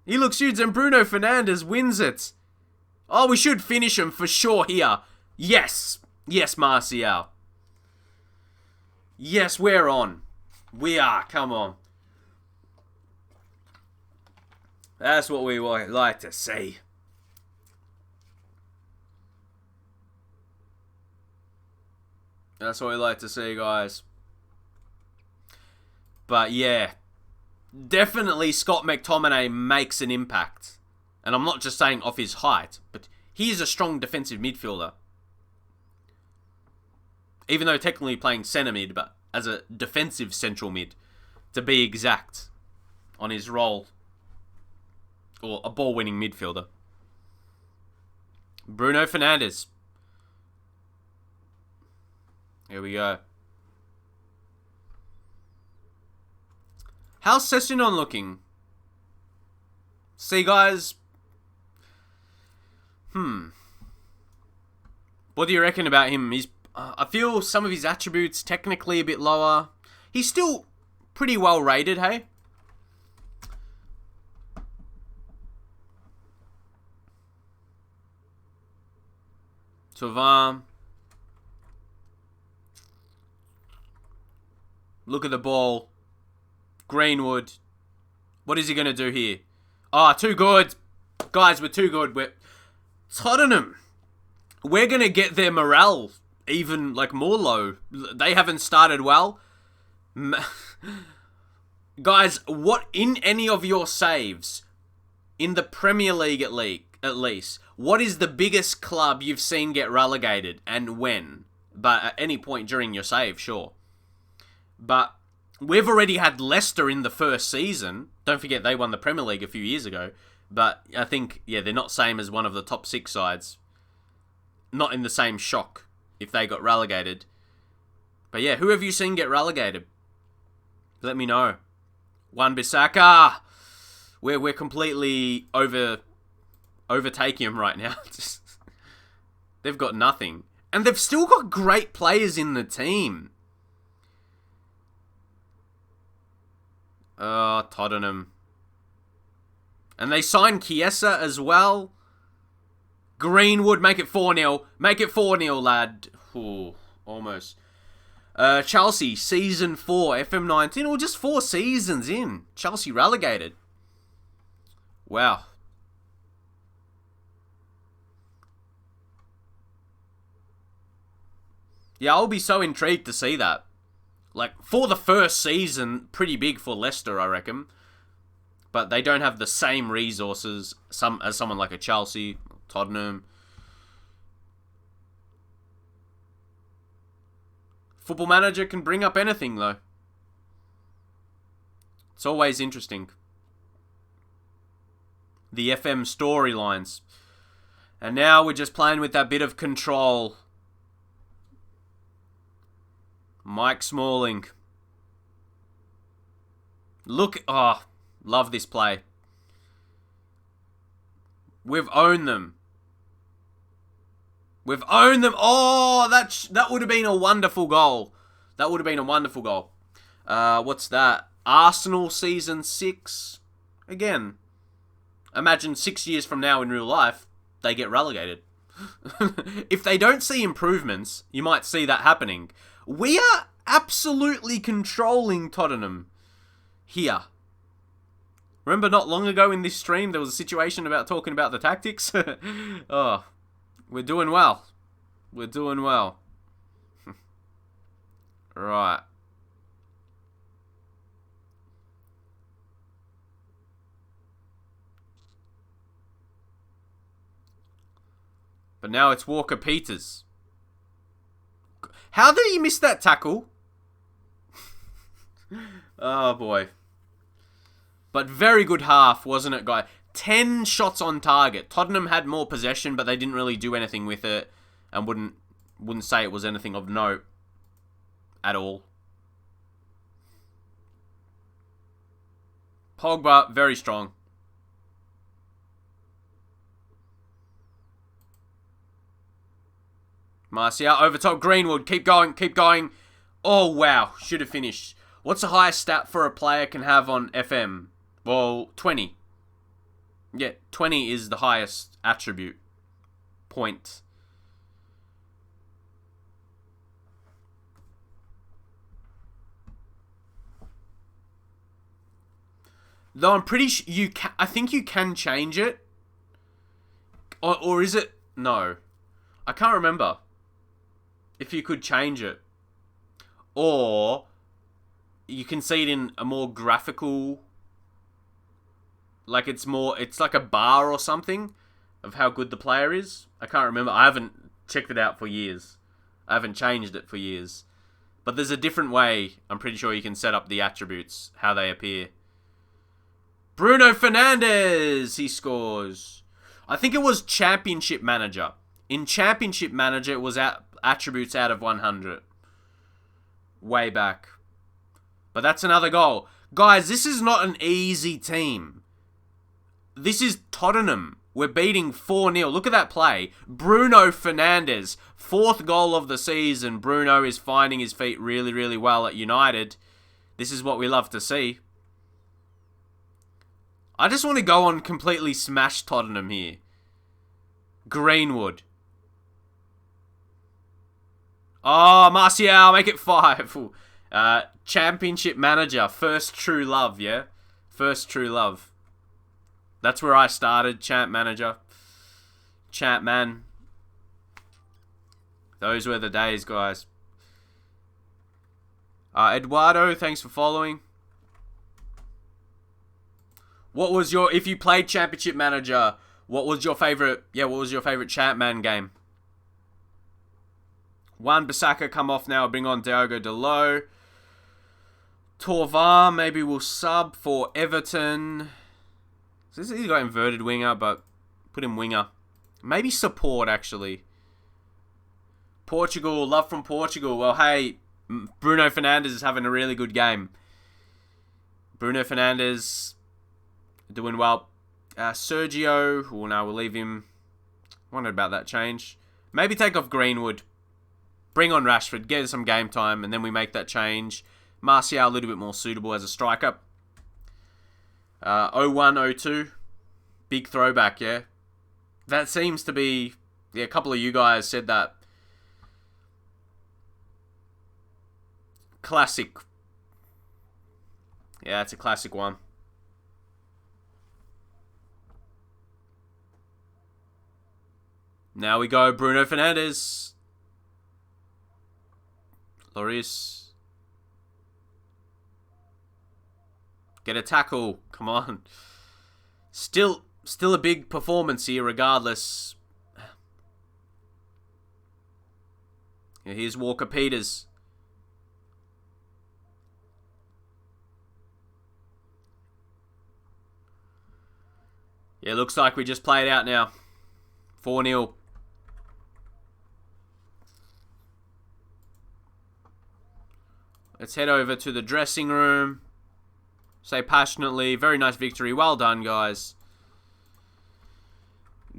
He looks huge, and Bruno Fernandes wins it. Oh, we should finish him for sure here. Yes. Yes, Martial. Yes, we're on. We are. Come on. That's what we like to see. That's what we like to see, guys. But yeah, definitely Scott McTominay makes an impact. And I'm not just saying off his height, but he is a strong defensive midfielder. Even though technically playing centre mid, but as a defensive central mid, to be exact, on his role. Or a ball-winning midfielder. Bruno Fernandes. Here we go. How's Sessegnon looking? See, guys. What do you reckon about him? I feel some of his attributes technically a bit lower. He's still pretty well rated, hey? Tovar. Look at the ball. Greenwood. What is he going to do here? Ah, too good. Guys, we're too good. Tottenham. We're going to get their morale even more low. They haven't started well. Guys, what in any of your saves in the Premier League at least, what is the biggest club you've seen get relegated and when? But at any point during your save, sure. But we've already had Leicester in the first season. Don't forget they won the Premier League a few years ago. But I think, yeah, they're not same as one of the top 6 sides. Not in the same shock if they got relegated. But yeah, who have you seen get relegated? Let me know. Wan-Bissaka. We're completely overtaking him right now. They've got nothing. And they've still got great players in the team. Tottenham. And they signed Chiesa as well. Greenwood, make it 4-0. Make it 4-0, lad. Ooh, almost. Chelsea, Season 4, FM19. Or just 4 seasons in. Chelsea relegated. Wow. Yeah, I'll be so intrigued to see that. Like, for the first season, pretty big for Leicester, I reckon. But they don't have the same resources as someone like a Chelsea, Tottenham. Football Manager can bring up anything, though. It's always interesting. The FM storylines. And now we're just playing with that bit of control. Mike Smalling. Look, love this play. We've owned them. We've owned them. Oh, that would have been a wonderful goal. That would have been a wonderful goal. What's that? Arsenal Season 6. Again, imagine 6 years from now in real life, they get relegated. If they don't see improvements, you might see that happening. We are absolutely controlling Tottenham here. Remember not long ago in this stream, there was a situation about talking about the tactics? Oh, we're doing well. We're doing well. Right. But now it's Walker-Peters. How did he miss that tackle? Oh, boy. But very good half, wasn't it, guy? 10 shots on target. Tottenham had more possession, but they didn't really do anything with it. And wouldn't say it was anything of note. At all. Pogba, very strong. Martial, over top, Greenwood, keep going, keep going. Oh, wow, should have finished. What's the highest stat for a player can have on FM? Well, 20. Yeah, 20 is the highest attribute. Point. Though I'm pretty sure you can, I think you can change it. Or is it? No. I can't remember. If you could change it. Or you can see it in a more graphical, like it's like a bar or something of how good the player is. I can't remember. I haven't checked it out for years. I haven't changed it for years. But there's a different way, I'm pretty sure you can set up the attributes, how they appear. Bruno Fernandes, he scores. I think it was Championship Manager. In Championship Manager, it was attributes out of 100. Way back. But that's another goal. Guys, this is not an easy team. This is Tottenham. We're beating 4-0. Look at that play. Bruno Fernandes. 4th goal of the season. Bruno is finding his feet really, really well at United. This is what we love to see. I just want to go on completely smash Tottenham here. Greenwood. Oh, Martial, make it 5. Championship Manager, first true love, yeah? First true love. That's where I started, Champ Manager. Champ Man. Those were the days, guys. Eduardo, thanks for following. What was your, if you played Championship Manager, what was your favorite Champ Man game? Wan-Bissaka come off now, bring on Diogo Dalot. Torvar maybe will sub for Everton. So he's got inverted winger, but put him winger. Maybe support, actually. Portugal, love from Portugal. Well, hey, Bruno Fernandes is having a really good game. Bruno Fernandes doing well. Sergio, we'll leave him. Wondered about that change. Maybe take off Greenwood. Bring on Rashford, get some game time, and then we make that change. Martial a little bit more suitable as a striker. 01-02. Big throwback, yeah. That seems to be... Yeah, a couple of you guys said that. Classic. Yeah, it's a classic one. Now we go Bruno Fernandes. Lloris. Get a tackle. Come on. Still a big performance here regardless. Here's Walker Peters. Yeah, looks like we just played out now. 4-0. Let's head over to the dressing room. Say passionately, very nice victory. Well done, guys.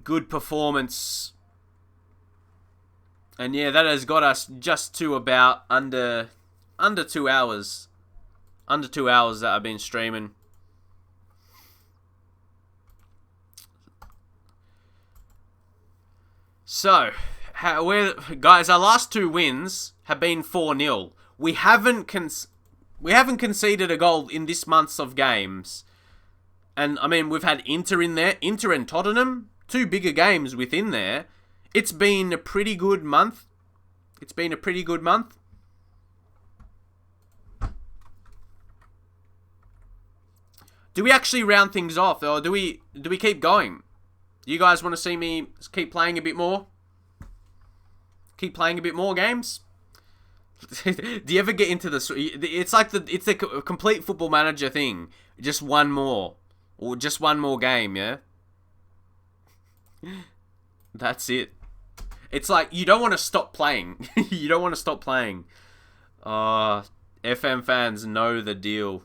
Good performance. And yeah, that has got us just to about under 2 hours. Under 2 hours that I've been streaming. So, guys, our last 2 wins have been 4-0. We haven't conceded a goal in this months of games. And, I mean, we've had Inter in there. Inter and Tottenham. 2 bigger games within there. It's been a pretty good month. Do we actually round things off? Or do we keep going? You guys want to see me keep playing a bit more? Keep playing a bit more games? Do you ever get into this? It's like it's the complete Football Manager thing. Just one more. Or just one more game, yeah? That's it. It's like, you don't want to stop playing. You don't want to stop playing. FM fans know the deal.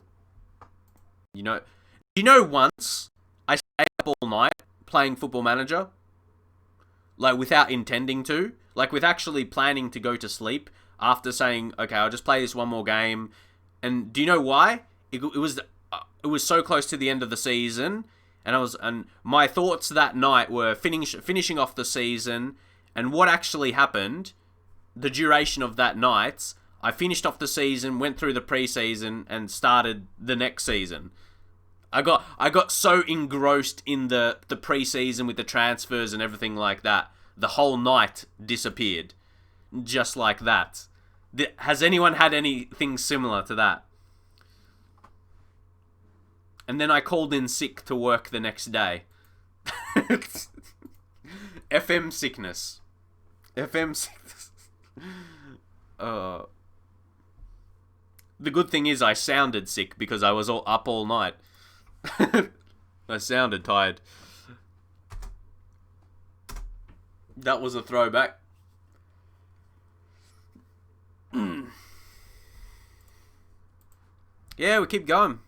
You know once I stayed up all night playing Football Manager? Like, without intending to. Like, with actually planning to go to sleep. After saying, okay, I'll just play this one more game. And do you know why? It was so close to the end of the season. And my thoughts that night were finishing off the season. And what actually happened, the duration of that night, I finished off the season, went through the preseason, and started the next season. I got so engrossed in the preseason with the transfers and everything like that. The whole night disappeared. Just like that. Has anyone had anything similar to that? And then I called in sick to work the next day. FM sickness. FM sickness. The good thing is I sounded sick because I was up all night. I sounded tired. That was a throwback. Yeah, we keep going.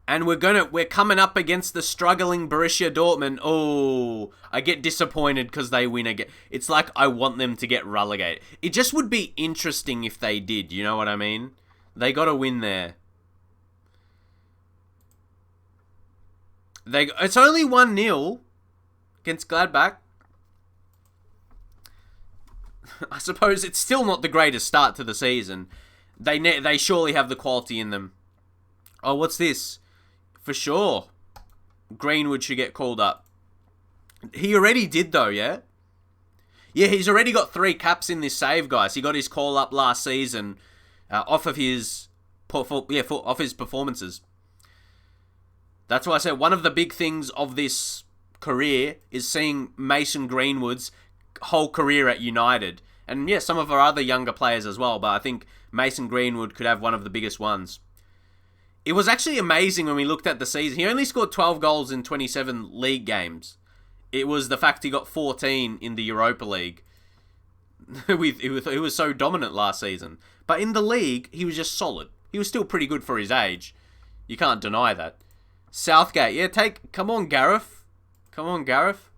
And we're coming up against the struggling Borussia Dortmund. Oh, I get disappointed because they win again. It's like I want them to get relegated. It just would be interesting if they did, you know what I mean? They got to win there. It's only 1-0 against Gladbach. I suppose it's still not the greatest start to the season. They surely have the quality in them. Oh, what's this? For sure, Greenwood should get called up. He already did though, yeah? Yeah, he's already got 3 caps in this save, guys. He got his call up last season off of his off his performances. That's why I said one of the big things of this career is seeing Mason Greenwood's whole career at United. And yeah, some of our other younger players as well, but I think Mason Greenwood could have one of the biggest ones. It was actually amazing when we looked at the season. He only scored 12 goals in 27 league games. It was the fact he got 14 in the Europa League. He was so dominant last season. But in the league, he was just solid. He was still pretty good for his age. You can't deny that. Southgate, yeah, come on, Gareth. Come on, Gareth.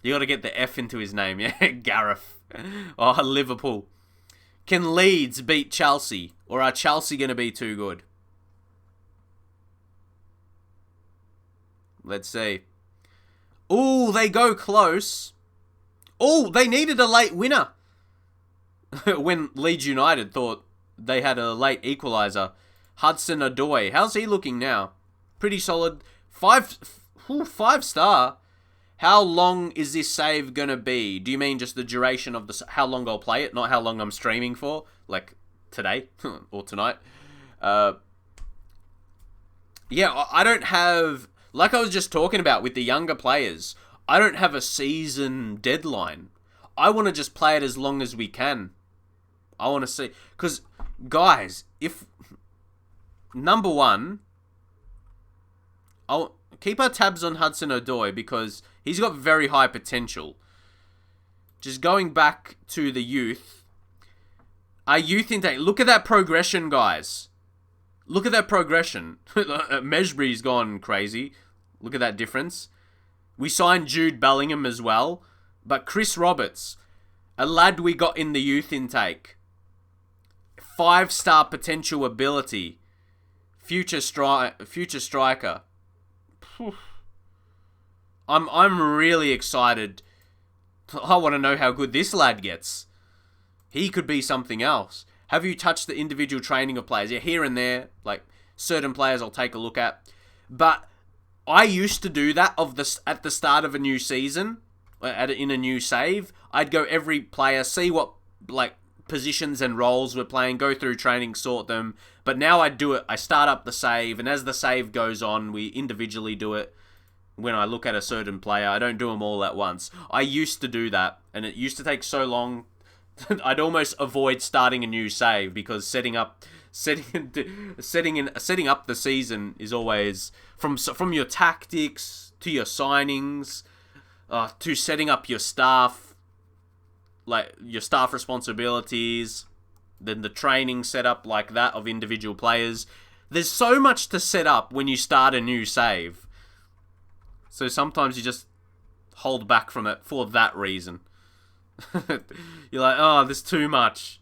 You got to get the F into his name, yeah, Gareth. Oh, Liverpool. Can Leeds beat Chelsea? Or are Chelsea going to be too good? Let's see. Ooh, they go close. Ooh, they needed a late winner. When Leeds United thought they had a late equaliser. Hudson Odoi. How's he looking now? Pretty solid. 5 star. How long is this save going to be? Do you mean just the duration of how long I'll play it, not how long I'm streaming for? Like today or tonight? Yeah, I don't have... Like I was just talking about with the younger players, I don't have a season deadline. I want to just play it as long as we can. I want to see... Because, guys, if... Number one, I'll keep our tabs on Hudson Odoi because he's got very high potential. Just going back to the youth. Our youth intake. Look at that progression, guys. Look at that progression. Mesbury's gone crazy. Look at that difference. We signed Jude Bellingham as well. But Chris Roberts, a lad we got in the youth intake. 5-star potential ability. Future striker. I'm really excited. I want to know how good this lad gets. He could be something else. Have you touched the individual training of players? Yeah, here and there. Like, certain players I'll take a look at. But I used to do that at the start of a new season. In a new save. I'd go every player, see what, like, positions and roles we're playing, go through training, sort them. But now I do it. I start up the save, and as the save goes on, we individually do it. When I look at a certain player, I don't do them all at once. I used to do that, and it used to take so long. I'd almost avoid starting a new save because setting up the season is always from your tactics to your signings, to setting up your staff, like your staff responsibilities, then the training setup like that of individual players. There's so much to set up when you start a new save. So sometimes you just hold back from it for that reason. You're like, oh, there's too much.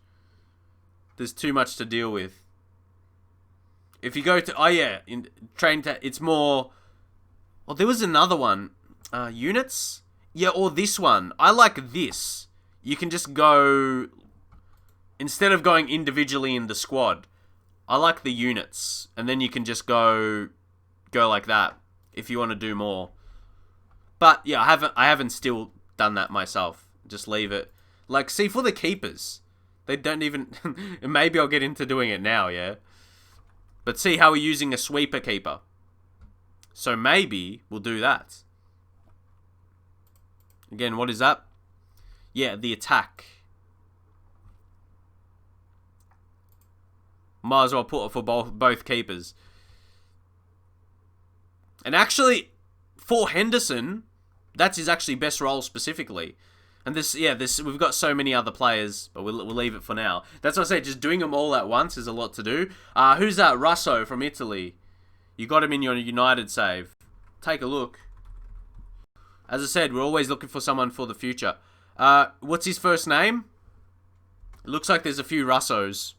There's too much to deal with. If you go to, in it's more... Oh, there was another one. Units? Yeah, or this one. I like this. You can just go... Instead of going individually in the squad, I like the units. And then you can just go like that if you want to do more. But yeah, I haven't still done that myself. Just leave it. Like, see, for the keepers, they don't even... Maybe I'll get into doing it now, yeah? But see how we're using a sweeper keeper. So maybe we'll do that. Again, what is that? Yeah, the attack. Might as well put it for both keepers. And actually, for Henderson, that's his actually best role specifically. And we've got so many other players, but we'll leave it for now. That's what I say, just doing them all at once is a lot to do. Who's that? Russo from Italy. You got him in your United save. Take a look. As I said, we're always looking for someone for the future. What's his first name? It looks like there's a few Russos.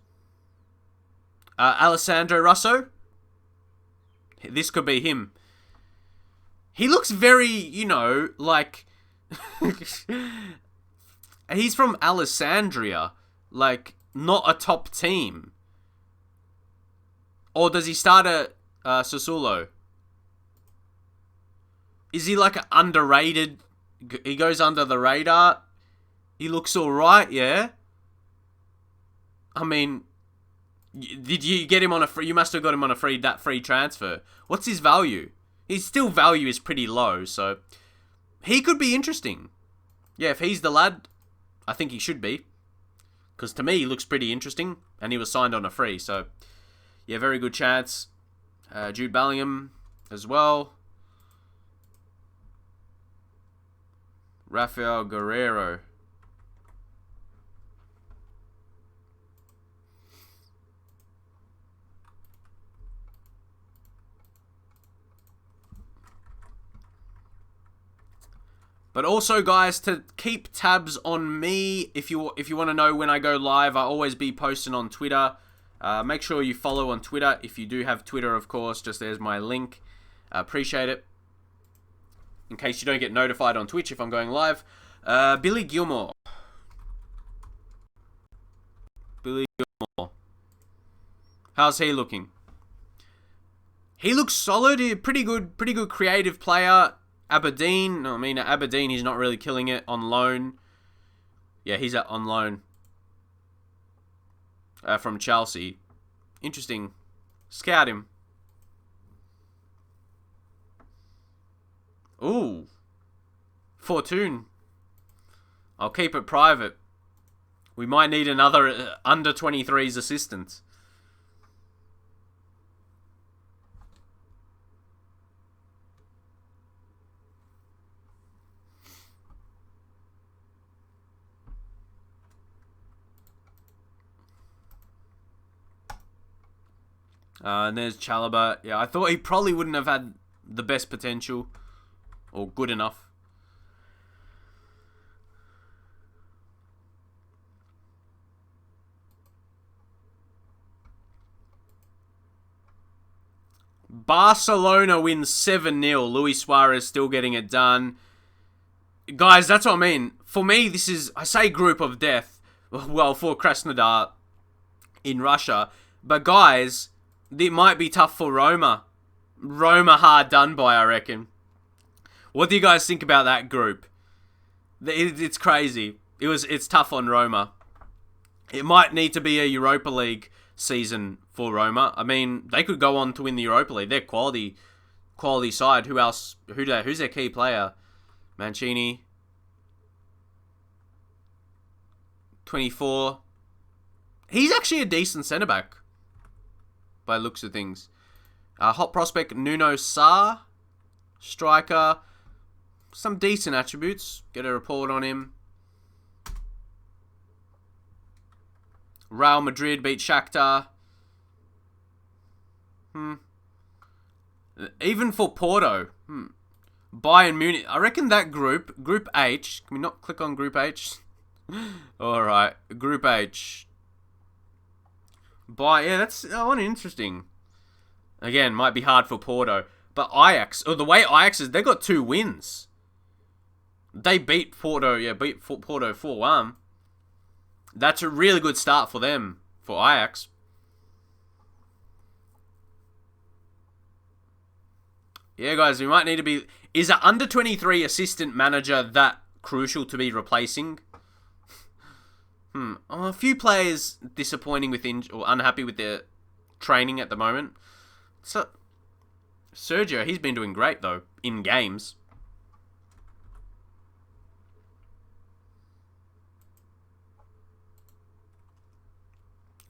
Alessandro Russo? This could be him. He looks very, like... He's from Alessandria. Like, not a top team. Or does he start at Sassuolo? Is he like an underrated... He goes under the radar? He looks alright, yeah? I mean... Did you get him on a free... You must have got him on a free transfer. What's his value? His still value is pretty low, so... He could be interesting. Yeah, if he's the lad, I think he should be. Because to me, he looks pretty interesting. And he was signed on a free, so... Yeah, very good chance. Jude Bellingham as well. Rafael Guerrero. But also, guys, to keep tabs on me, if you want to know when I go live, I always be posting on Twitter. Make sure you follow on Twitter. If you do have Twitter, of course, just there's my link. Appreciate it. In case you don't get notified on Twitch if I'm going live. Billy Gilmore. Billy Gilmore. How's he looking? He looks solid. He's a pretty good creative player. Aberdeen. I mean, at Aberdeen, he's not really killing it on loan. Yeah, he's on loan. From Chelsea. Interesting. Scout him. Ooh. Fortune. I'll keep it private. We might need another under 23s assistant. And there's Chalobah. Yeah, I thought he probably wouldn't have had the best potential. Or good enough. Barcelona wins 7-0. Luis Suarez still getting it done. Guys, that's what I mean. For me, this is, I say group of death. Well, for Krasnodar in Russia. But guys, it might be tough for Roma. Roma hard done by, I reckon. What do you guys think about that group? It's crazy. It's tough on Roma. It might need to be a Europa League season for Roma. I mean, they could go on to win the Europa League. They're quality side. Who else? Who's their key player? Mancini. 24. He's actually a decent centre back by looks of things. Hot prospect Nuno Sarr, striker. Some decent attributes. Get a report on him. Real Madrid beat Shakhtar. Even for Porto. Bayern Munich. I reckon that group H. Can we not click on Group H? Alright. Group H. Yeah, that's interesting. Again, might be hard for Porto. But Ajax. The way Ajax is, they got 2 wins. They beat Porto. Yeah, beat Porto 4-1. That's a really good start for them. For Ajax. Yeah, guys, we might need to be... Is an under 23 assistant manager that crucial to be replacing? A few players disappointing with or unhappy with their training at the moment. So, Sergio, he's been doing great though in games.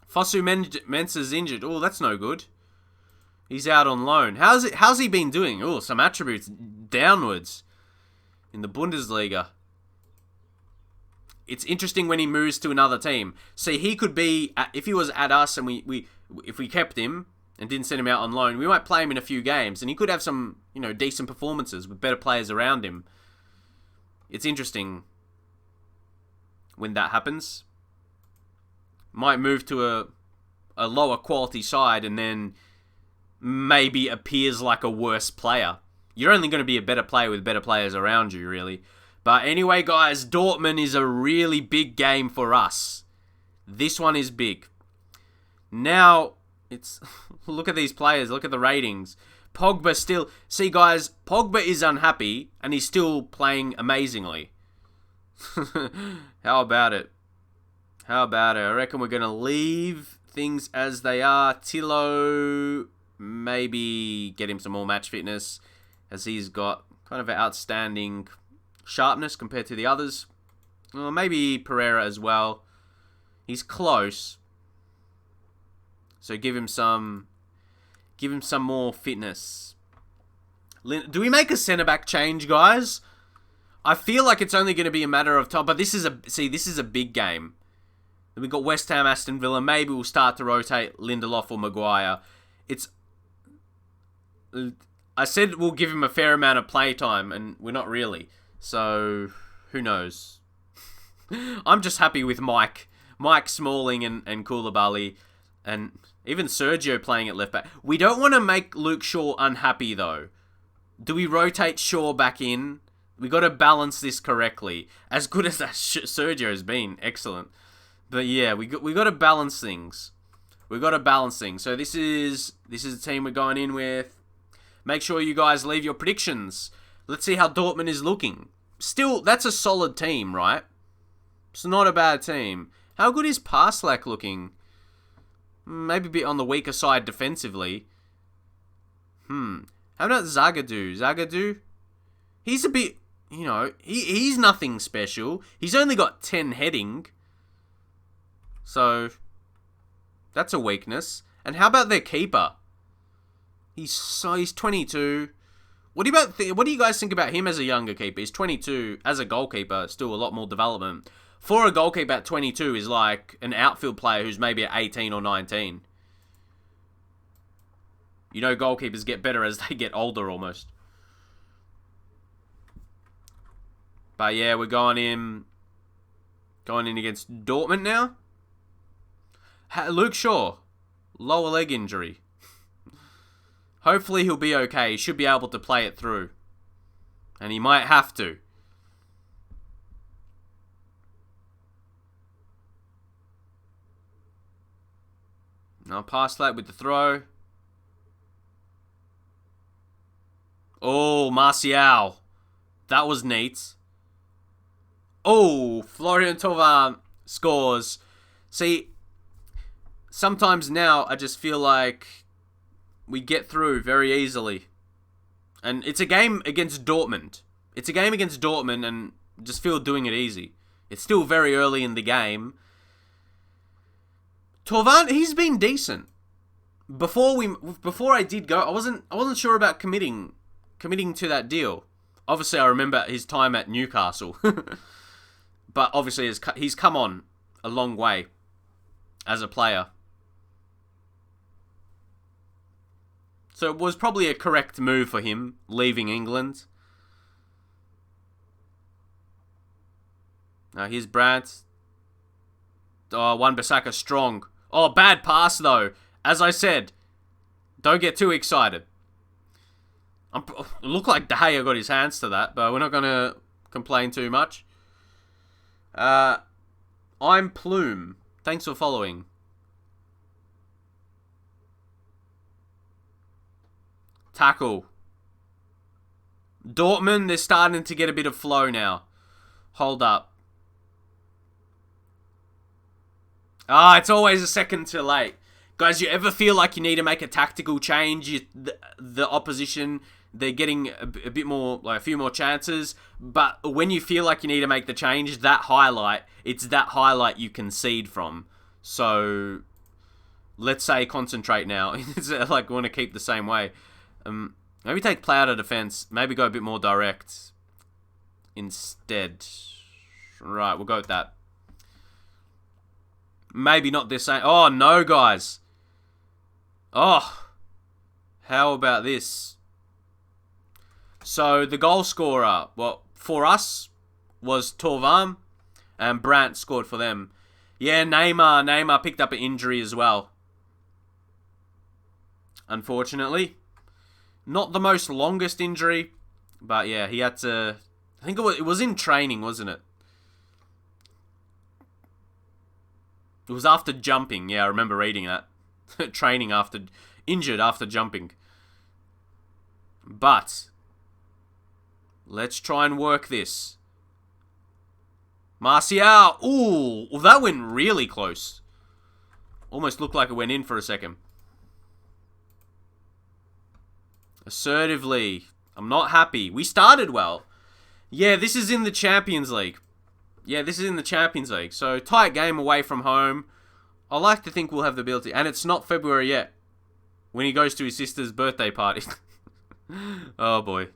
Fosu Mensah's injured. Oh, that's no good. He's out on loan. How's he been doing? Oh, some attributes downwards in the Bundesliga. It's interesting when he moves to another team. See, he could be, if he was at us and if we kept him and didn't send him out on loan, we might play him in a few games and he could have some, decent performances with better players around him. It's interesting when that happens. Might move to a lower quality side and then maybe appears like a worse player. You're only going to be a better player with better players around you, really. But anyway, guys, Dortmund is a really big game for us. This one is big. Now, it's look at these players. Look at the ratings. Pogba still... See, guys, Pogba is unhappy, and he's still playing amazingly. How about it? I reckon we're going to leave things as they are. Tillo, maybe get him some more match fitness, as he's got kind of an outstanding sharpness compared to the others. Well, maybe Pereira as well. He's close. So give him some more fitness. Do we make a centre-back change, guys? I feel like it's only going to be a matter of time, but this is a big game. We've got West Ham, Aston Villa. Maybe we'll start to rotate Lindelof or Maguire. I said we'll give him a fair amount of play time, and we're not really. So, who knows? I'm just happy with Mike Smalling and Koulibaly, and even Sergio playing at left back. We don't want to make Luke Shaw unhappy, though. Do we rotate Shaw back in? We got to balance this correctly. As good as that Sergio has been, excellent. But yeah, we got to balance things. We got to balance things. So this is the team we're going in with. Make sure you guys leave your predictions. Let's see how Dortmund is looking. Still, that's a solid team, right? It's not a bad team. How good is Parslak looking? Maybe a bit on the weaker side defensively. How about Zagadou? Zagadou? He's a bit, he's nothing special. He's only got 10 heading. So, that's a weakness. And how about their keeper? He's 22. What do you guys think about him as a younger keeper? He's 22 as a goalkeeper, still a lot more development. For a goalkeeper at 22 is like an outfield player who's maybe at 18 or 19. Goalkeepers get better as they get older almost. But yeah, we're going in against Dortmund now. Luke Shaw, lower leg injury. Hopefully he'll be okay. He should be able to play it through. And he might have to. Now pass that with the throw. Oh, Martial. That was neat. Oh, Florian Thauvin scores. See, sometimes now I just feel like we get through very easily. And it's a game against Dortmund. And just feel doing it easy. It's still very early in the game. Thauvin, he's been decent. Before I did go, I wasn't sure about committing to that deal. Obviously, I remember his time at Newcastle. But obviously, he's come on a long way as a player. So it was probably a correct move for him, leaving England. Now here's Brandt. Oh, Wan-Bissaka strong. Oh, bad pass though. As I said, don't get too excited. It looked like De Gea got his hands to that, but we're not going to complain too much. I'm Plume. Thanks for following. Tackle. Dortmund, they're starting to get a bit of flow now. Hold up. It's always a second too late. Guys, you ever feel like you need to make a tactical change? The opposition, they're getting a bit more, like a few more chances. But when you feel like you need to make the change, it's that highlight you concede from. So, let's say concentrate now. It's like we want to keep the same way. Maybe take play out of defense. Maybe go a bit more direct instead. Right, we'll go with that. Maybe not this same. Oh, no, guys. Oh, how about this? So, the goal scorer, for us, was Thauvin, and Brandt scored for them. Yeah, Neymar picked up an injury as well. Unfortunately. Not the most longest injury, but yeah, he had to... I think it was in training, wasn't it? It was after jumping. Yeah, I remember reading that. Training injured after jumping. But, let's try and work this. Martial. Ooh, well, that went really close. Almost looked like it went in for a second. Assertively. I'm not happy. We started well. Yeah, this is in the Champions League. So, tight game away from home. I like to think we'll have the ability. And it's not February yet. When he goes to his sister's birthday party. Oh, boy.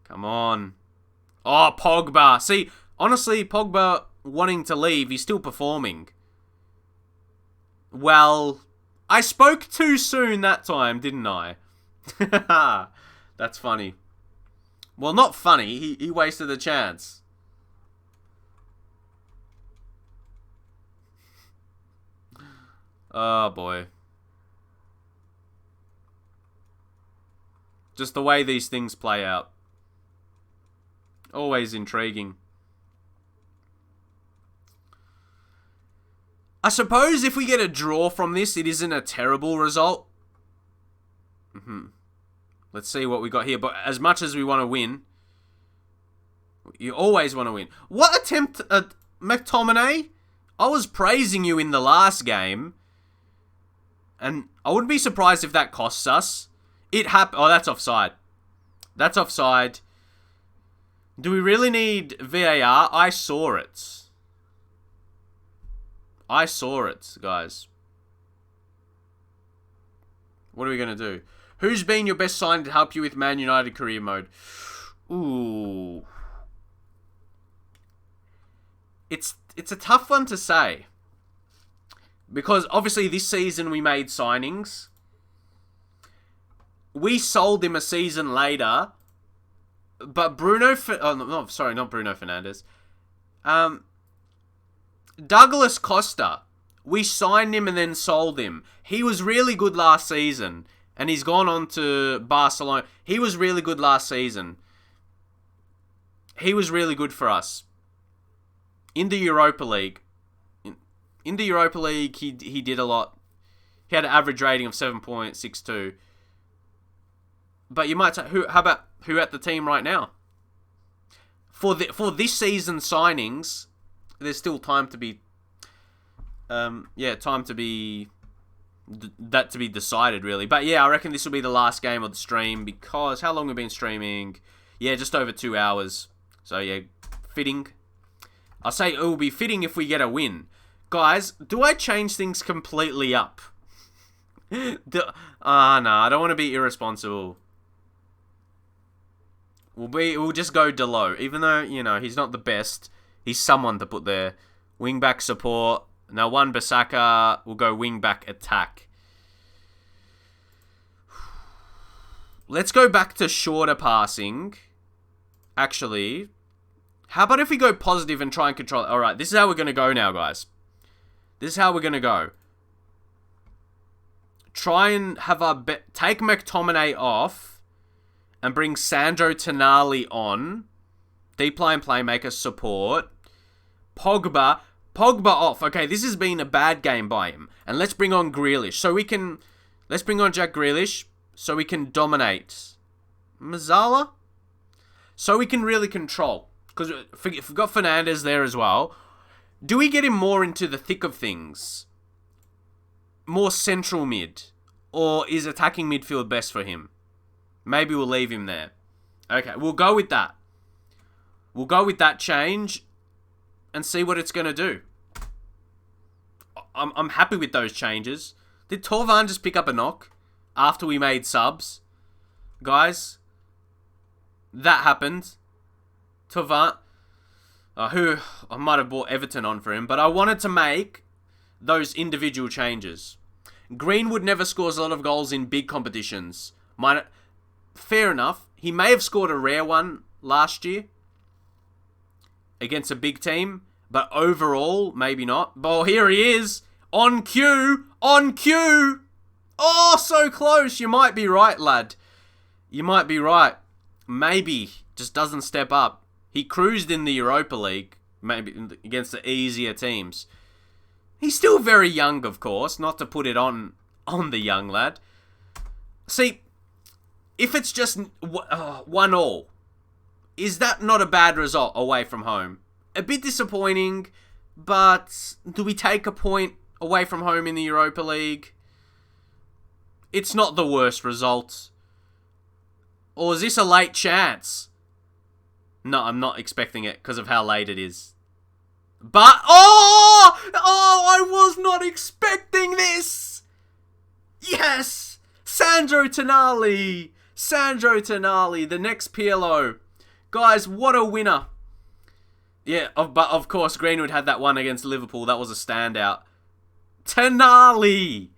Come on. Oh, Pogba. See, honestly, Pogba wanting to leave, he's still performing. Well, I spoke too soon that time, didn't I? That's funny. Well, not funny. He wasted a chance. Oh, boy. Just the way these things play out. Always intriguing. I suppose if we get a draw from this, it isn't a terrible result. Let's see what we got here. But as much as we want to win, you always want to win. What attempt at McTominay? I was praising you in the last game. And I wouldn't be surprised if that costs us. It happened. Oh, that's offside. That's offside. Do we really need VAR? I saw it. I saw it, guys. What are we going to do? Who's been your best sign to help you with Man United career mode? Ooh. It's a tough one to say. Because obviously this season we made signings. We sold him a season later. But not Bruno Fernandes. Douglas Costa. We signed him and then sold him. He was really good last season. And he's gone on to Barcelona. He was really good last season. He was really good for us. In the Europa League. In the Europa League, he did a lot. He had an average rating of 7.62. But you might say, how about who at the team right now? For this season's signings, there's still time to be... time to be... that to be decided, really. But yeah, I reckon this will be the last game of the stream because how long have we been streaming? Yeah, just over 2 hours. So yeah, fitting. I'll say it will be fitting if we get a win. Guys, do I change things completely up? No, I don't want to be irresponsible. We'll just go Delo. Even though, he's not the best, he's someone to put there. Wing-back support. Now, Wan-Bissaka will go wing-back attack. Let's go back to shorter passing. Actually, how about if we go positive and try and control it? Alright, this is how we're going to go now, guys. This is how we're going to go. Try and have take McTominay off and bring Sandro Tonali on. Deep line playmaker support. Pogba off. Okay, this has been a bad game by him. And let's bring on Grealish. Let's bring on Jack Grealish so we can dominate. Mazzala? So we can really control. Because if we've got Fernandes there as well, do we get him more into the thick of things? More central mid? Or is attacking midfield best for him? Maybe we'll leave him there. Okay, we'll go with that. We'll go with that change and see what it's going to do. I'm happy with those changes. Did Torvan just pick up a knock after we made subs? Guys, that happened. Torvan, who I might have bought Everton on for him, but I wanted to make those individual changes. Greenwood never scores a lot of goals in big competitions. Fair enough. He may have scored a rare one last year against a big team, but overall, maybe not. But here he is, on cue, on cue. Oh, so close. You might be right, lad. You might be right. Maybe just doesn't step up. He cruised in the Europa League, maybe against the easier teams. He's still very young, of course, not to put it on the young lad. See, if it's just 1-1, is that not a bad result away from home? A bit disappointing, but do we take a point away from home in the Europa League? It's not the worst result. Or is this a late chance? No, I'm not expecting it because of how late it is. But, I was not expecting this! Yes! Sandro Tonali, the next PLO. Guys, what a winner. Yeah, but of course, Greenwood had that one against Liverpool. That was a standout. Tonali!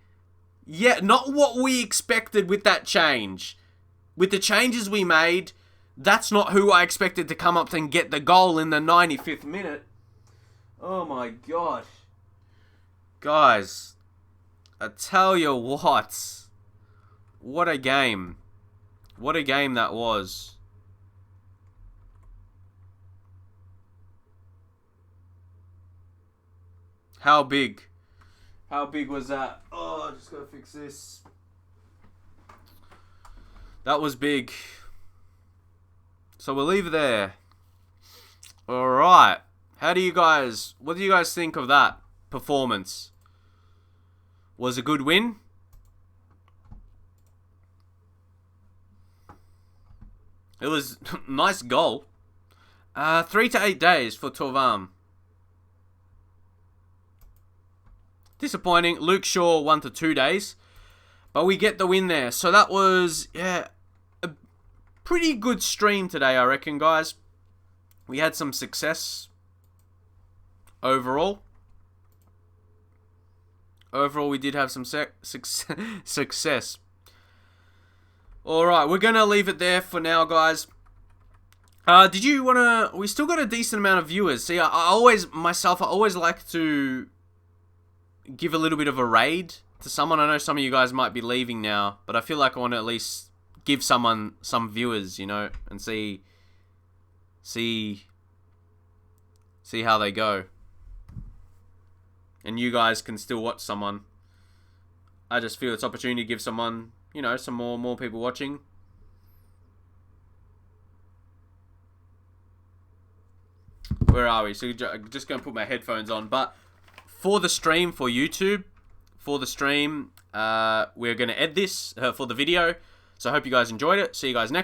Yeah, not what we expected with that change. With the changes we made, That's not who I expected to come up and get the goal in the 95th minute. Oh my god. Guys, I tell you what. What a game. What a game that was. How big? How big was that? Oh, I just gotta fix this. That was big. So we'll leave it there. Alright. What do you guys think of that performance? Was a good win? It was nice goal. 3 to 8 days for Tottenham. Disappointing. Luke Shaw 1 to 2 days. But we get the win there. So that was, a pretty good stream today, I reckon, guys. We had some success overall. Overall, we did have some success. Alright, we're going to leave it there for now, guys. Did you want to... We still got a decent amount of viewers. See, I always like to give a little bit of a raid to someone. I know some of you guys might be leaving now, but I feel like I want to at least give someone some viewers, you know, and see how they go. And you guys can still watch someone. I just feel it's opportunity to give someone, you know, some more people watching. Where are we? So just going to put my headphones on. But for the stream, for YouTube, we're going to end this for the video. So I hope you guys enjoyed it. See you guys next